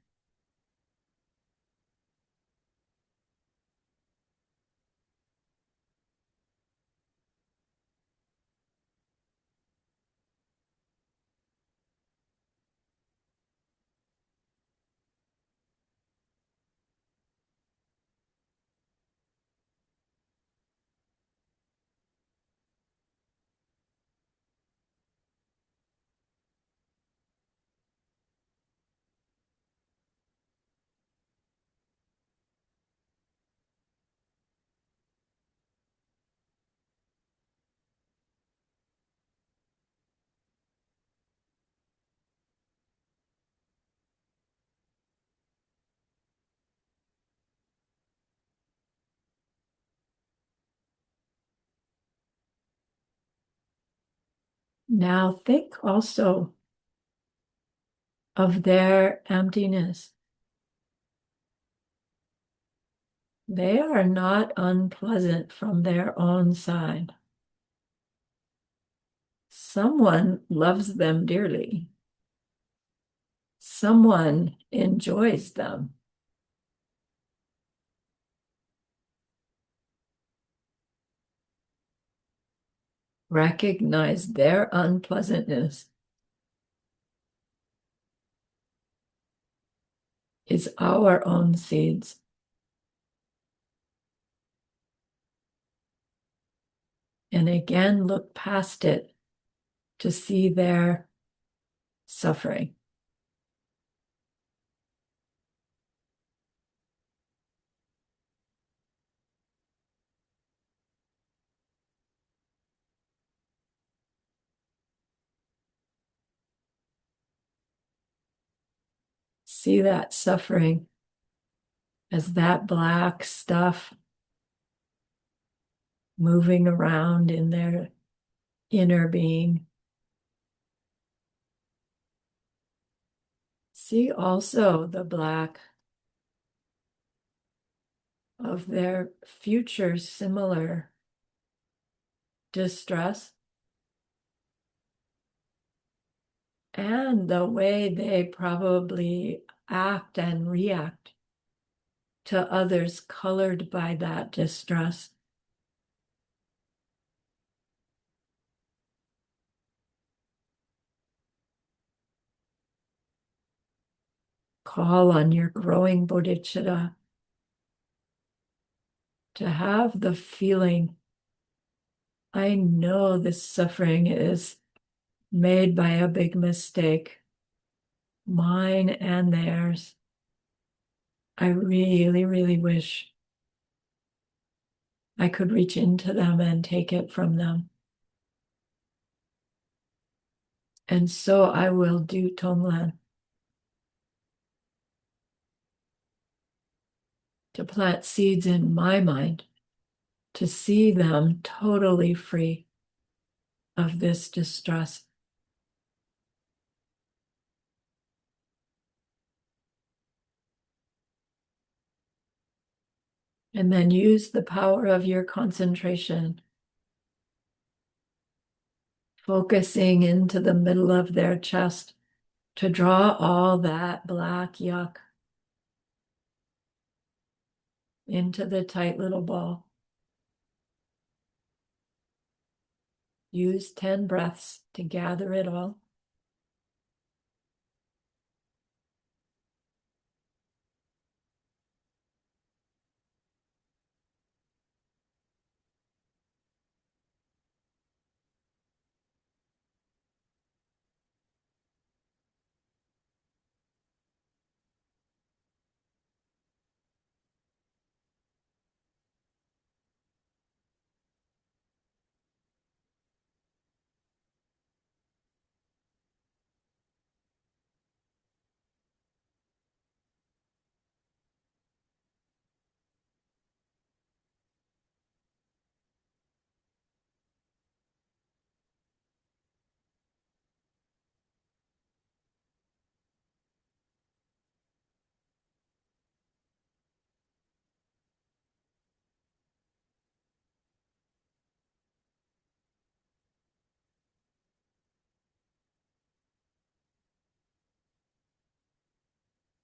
Now think also of their emptiness. They are not unpleasant from their own side. Someone loves them dearly. Someone enjoys them. Recognize their unpleasantness is our own seeds. And again, look past it to see their suffering. See that suffering as that black stuff moving around in their inner being. See also the black of their future similar distress and the way they probably act and react to others colored by that distress. Call on your growing bodhicitta to have the feeling, I know this suffering is made by a big mistake, mine and theirs. I really, really wish I could reach into them and take it from them. And so I will do TongLen to plant seeds in my mind to see them totally free of this distress. And then use the power of your concentration, focusing into the middle of their chest to draw all that black yuck into the tight little ball. Use 10 breaths to gather it all.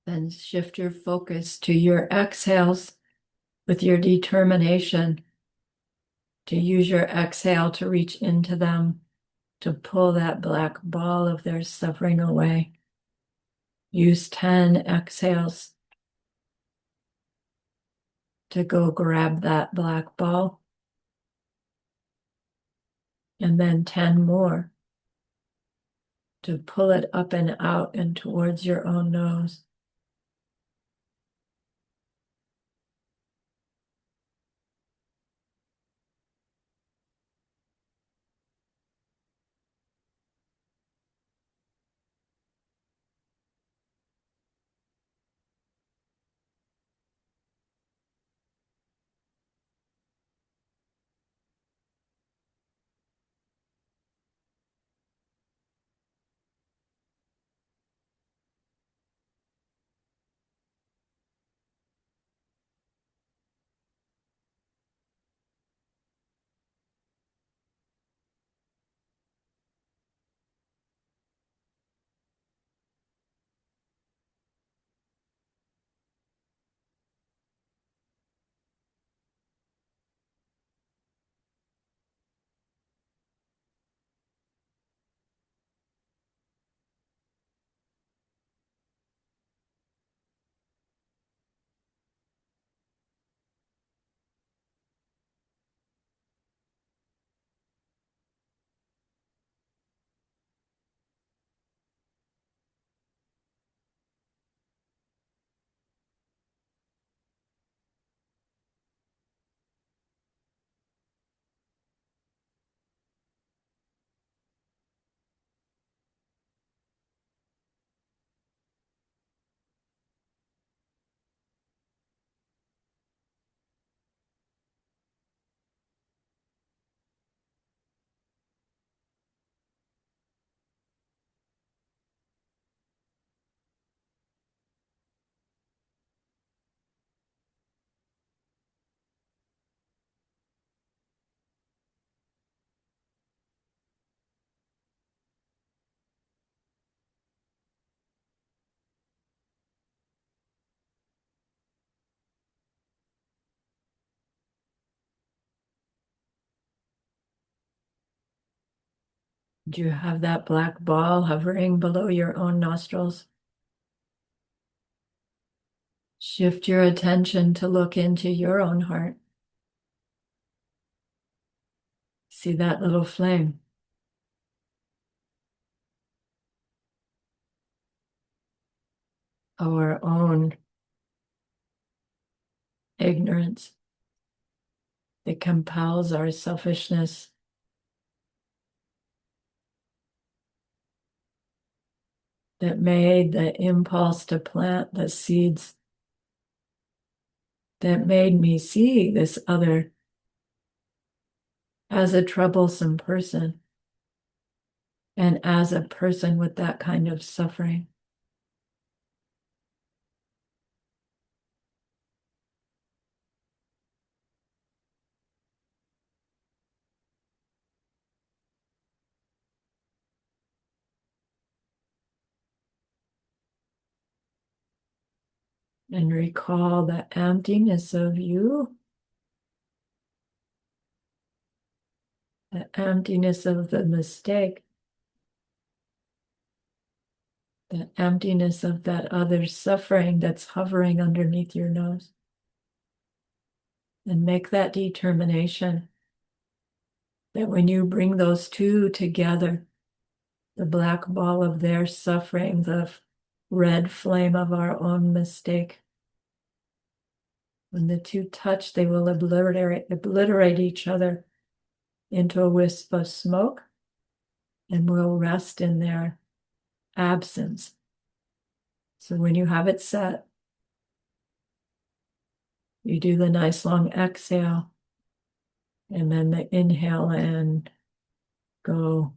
Then shift your focus to your exhales with your determination to use your exhale to reach into them, to pull that black ball of their suffering away. Use 10 exhales to go grab that black ball, and then 10 more to pull it up and out and towards your own nose. Do you have that black ball hovering below your own nostrils? Shift your attention to look into your own heart. See that little flame. Our own ignorance that compels our selfishness, that made the impulse to plant the seeds, that made me see this other as a troublesome person and as a person with that kind of suffering. And recall the emptiness of you, the emptiness of the mistake, the emptiness of that other suffering that's hovering underneath your nose. And make that determination that when you bring those two together, the black ball of their suffering, the red flame of our own mistake, when the two touch, they will obliterate each other into a wisp of smoke and will rest in their absence. So when you have it set, you do the nice long exhale and then the inhale and go.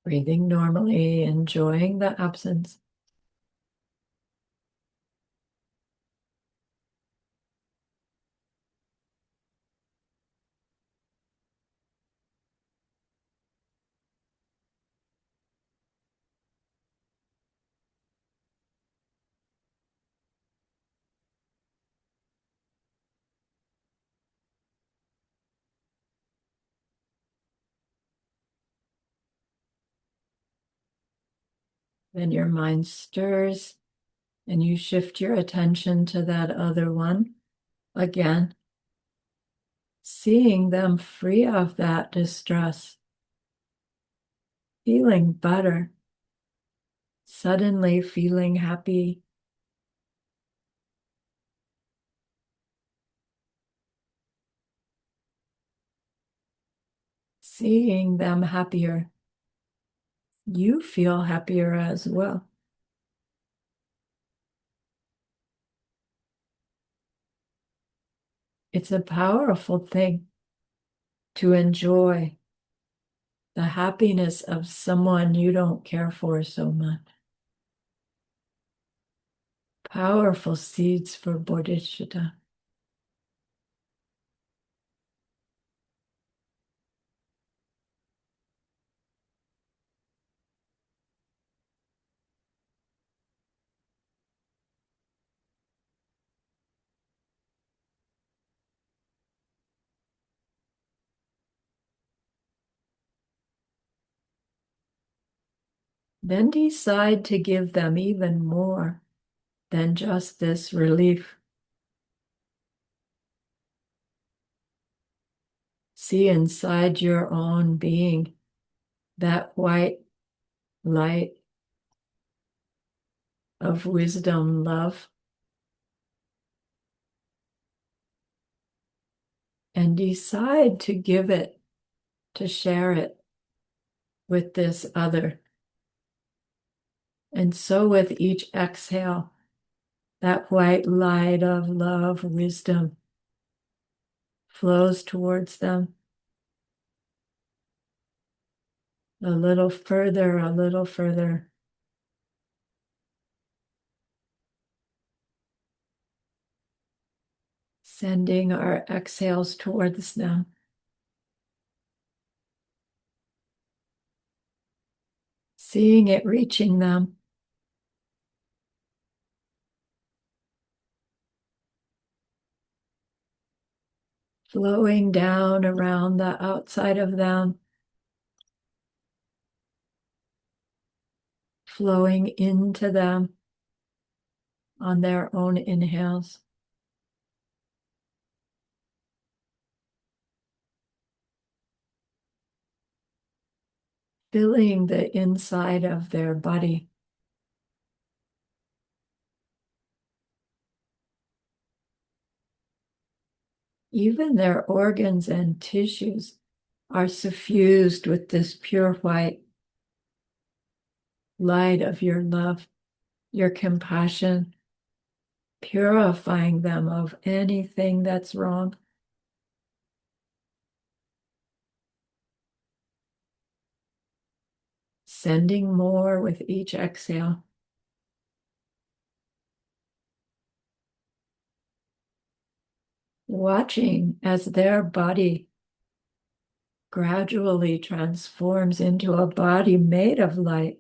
Breathing normally, enjoying the absence. Then your mind stirs and you shift your attention to that other one again, seeing them free of that distress, feeling better, suddenly feeling happy, seeing them happier. You feel happier as well. It's a powerful thing to enjoy the happiness of someone you don't care for so much. Powerful seeds for bodhicitta. Then decide to give them even more than just this relief. See inside your own being that white light of wisdom, love, and decide to give it, to share it with this other. And so with each exhale, that white light of love, wisdom flows towards them a little further, a little further. Sending our exhales towards them. seeing it reaching them, flowing down around the outside of them, flowing into them on their own inhales. Filling the inside of their body. Even their organs and tissues are suffused with this pure white light of your love, your compassion, purifying them of anything that's wrong. Sending more with each exhale. Watching as their body gradually transforms into a body made of light.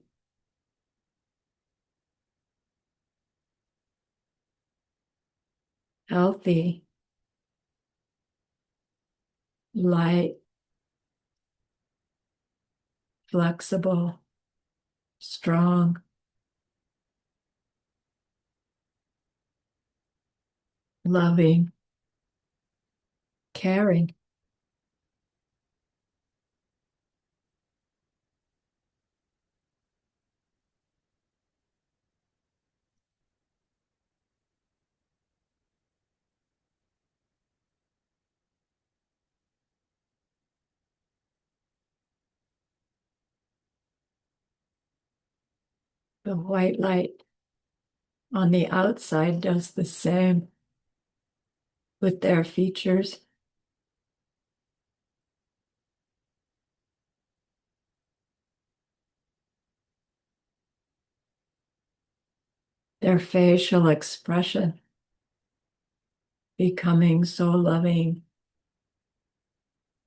Healthy, light, flexible, strong, loving, caring. The white light on the outside does the same with their features. Their facial expression becoming so loving,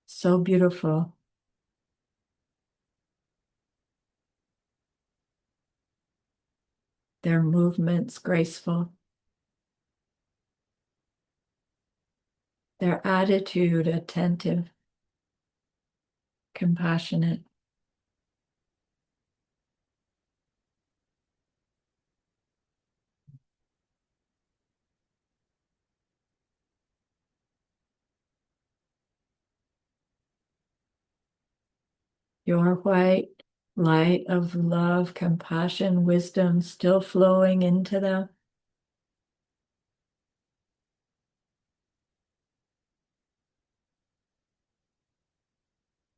so beautiful. Their movements graceful. Their attitude attentive, compassionate. Your white light of love, compassion, wisdom still flowing into them.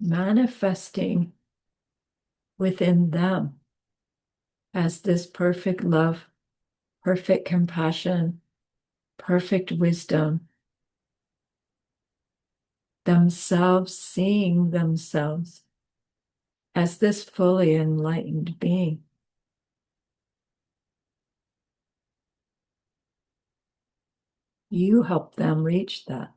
Manifesting within them as this perfect love, perfect compassion, perfect wisdom, themselves seeing themselves as this fully enlightened being. You help them reach that.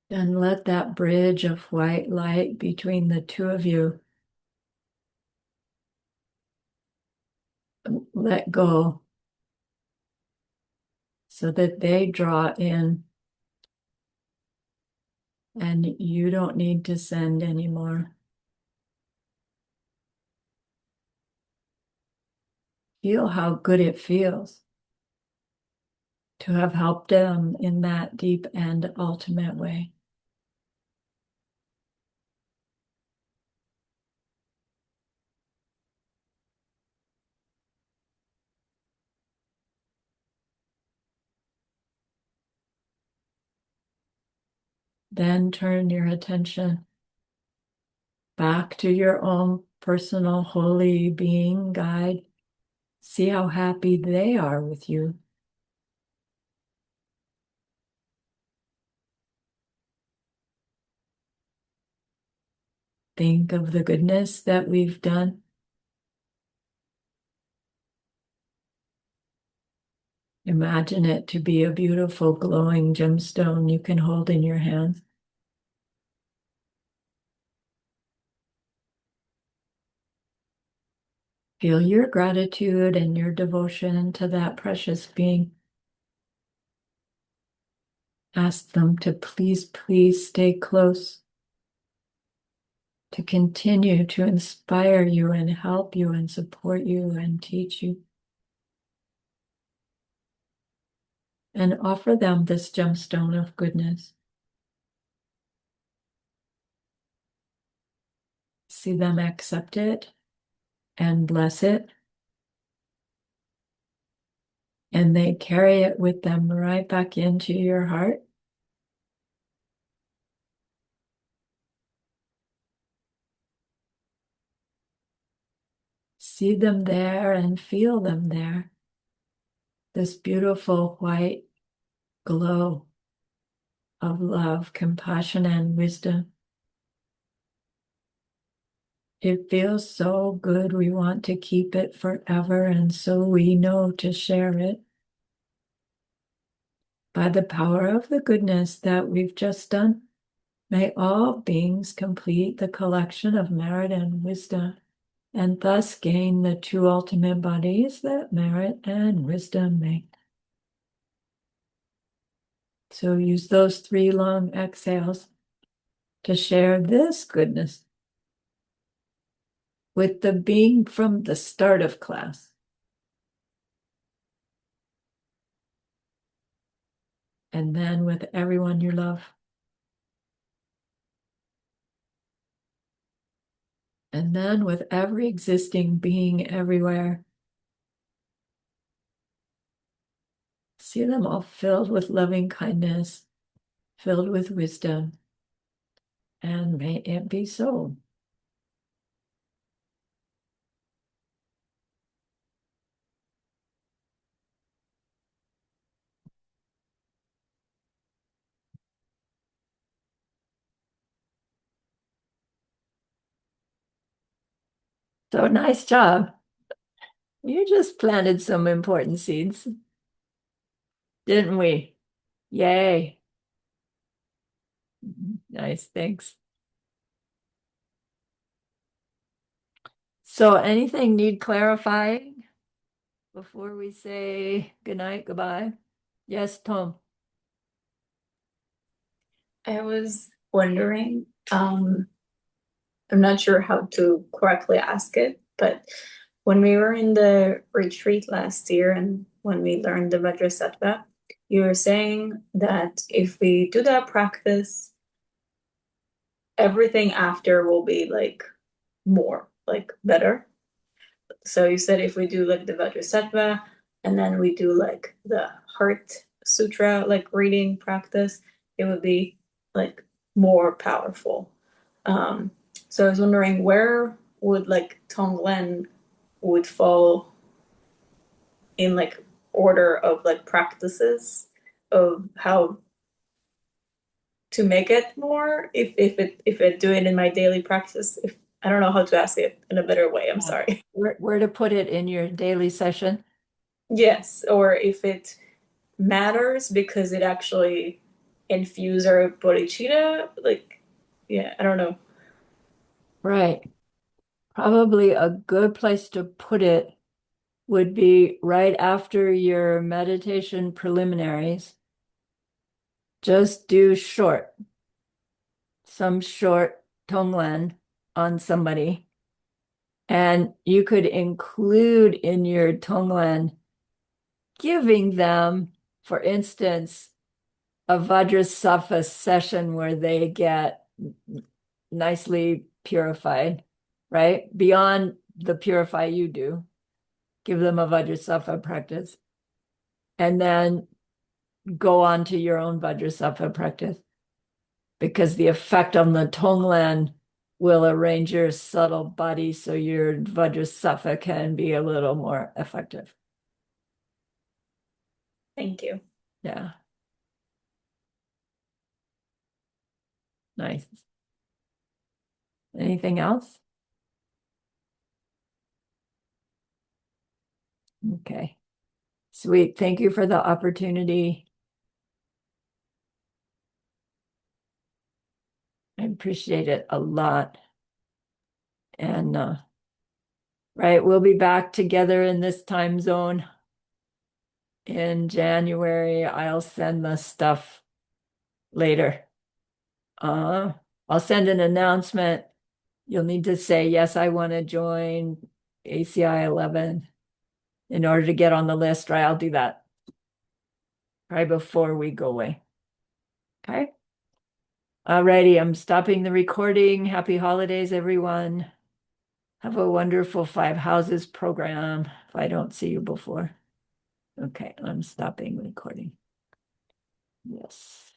Then let that bridge of white light between the two of you let go so that they draw in and you don't need to send anymore. Feel how good it feels to have helped them in that deep and ultimate way. Then turn your attention back to your own personal holy being guide, See how happy they are with you. Think of the goodness that we've done. Imagine it to be a beautiful glowing gemstone you can hold in your hands. Feel your gratitude and your devotion to that precious being. Ask them to please, please stay close, to continue to inspire you and help you and support you and teach you. And offer them this gemstone of goodness. See them accept it and bless it. And they carry it with them right back into your heart. See them there and feel them there. This beautiful white glow of love, compassion, and wisdom. It feels so good. We want to keep it forever, and so we know to share it. By the power of the goodness that we've just done, may all beings complete the collection of merit and wisdom, and thus gain the two ultimate bodies that merit and wisdom make. So use those 3 long exhales to share this goodness with the being from the start of class. And then with everyone you love. And then with every existing being everywhere. See them all filled with loving kindness, filled with wisdom, and may it be so. So nice job. You just planted some important seeds, didn't we? Yay. Nice, thanks. So anything need clarifying before we say good night, goodbye? Yes, Tom. I was wondering, I'm not sure how to correctly ask it, but when we were in the retreat last year and when we learned the Vajrasattva, you were saying that if we do that practice, everything after will be like more, like better. So you said if we do like the Vajrasattva and then we do like the Heart Sutra, like reading practice, it would be like more powerful. Um, so I was wondering where would like TongLen would fall in like order of like practices of how to make it more if I do it in my daily practice. If I don't know how to ask it in a better way, I'm sorry. Where to put it in your daily session? Yes, or if it matters because it actually infuse our bodhicitta, like yeah, I don't know. Right. Probably a good place to put it would be right after your meditation preliminaries. Just do some short tonglen on somebody. And you could include in your tonglen giving them, for instance, a Vajrasattva session where they get nicely purified, right? Beyond the purify you do, give them a Vajrasattva practice, and then go on to your own Vajrasattva practice because the effect on the Tonglen will arrange your subtle body so your Vajrasattva can be a little more effective. Thank you. Yeah, nice. Anything else? Okay, sweet. Thank you for the opportunity. I appreciate it a lot. And right, we'll be back together in this time zone in January. I'll send the stuff later. Uh, I'll send an announcement. You'll need to say, yes, I want to join ACI 11 in order to get on the list, right? I'll do that right before we go away. Okay. Alrighty, I'm stopping the recording. Happy holidays, everyone. Have a wonderful Five Houses program if I don't see you before. Okay, I'm stopping recording. Yes.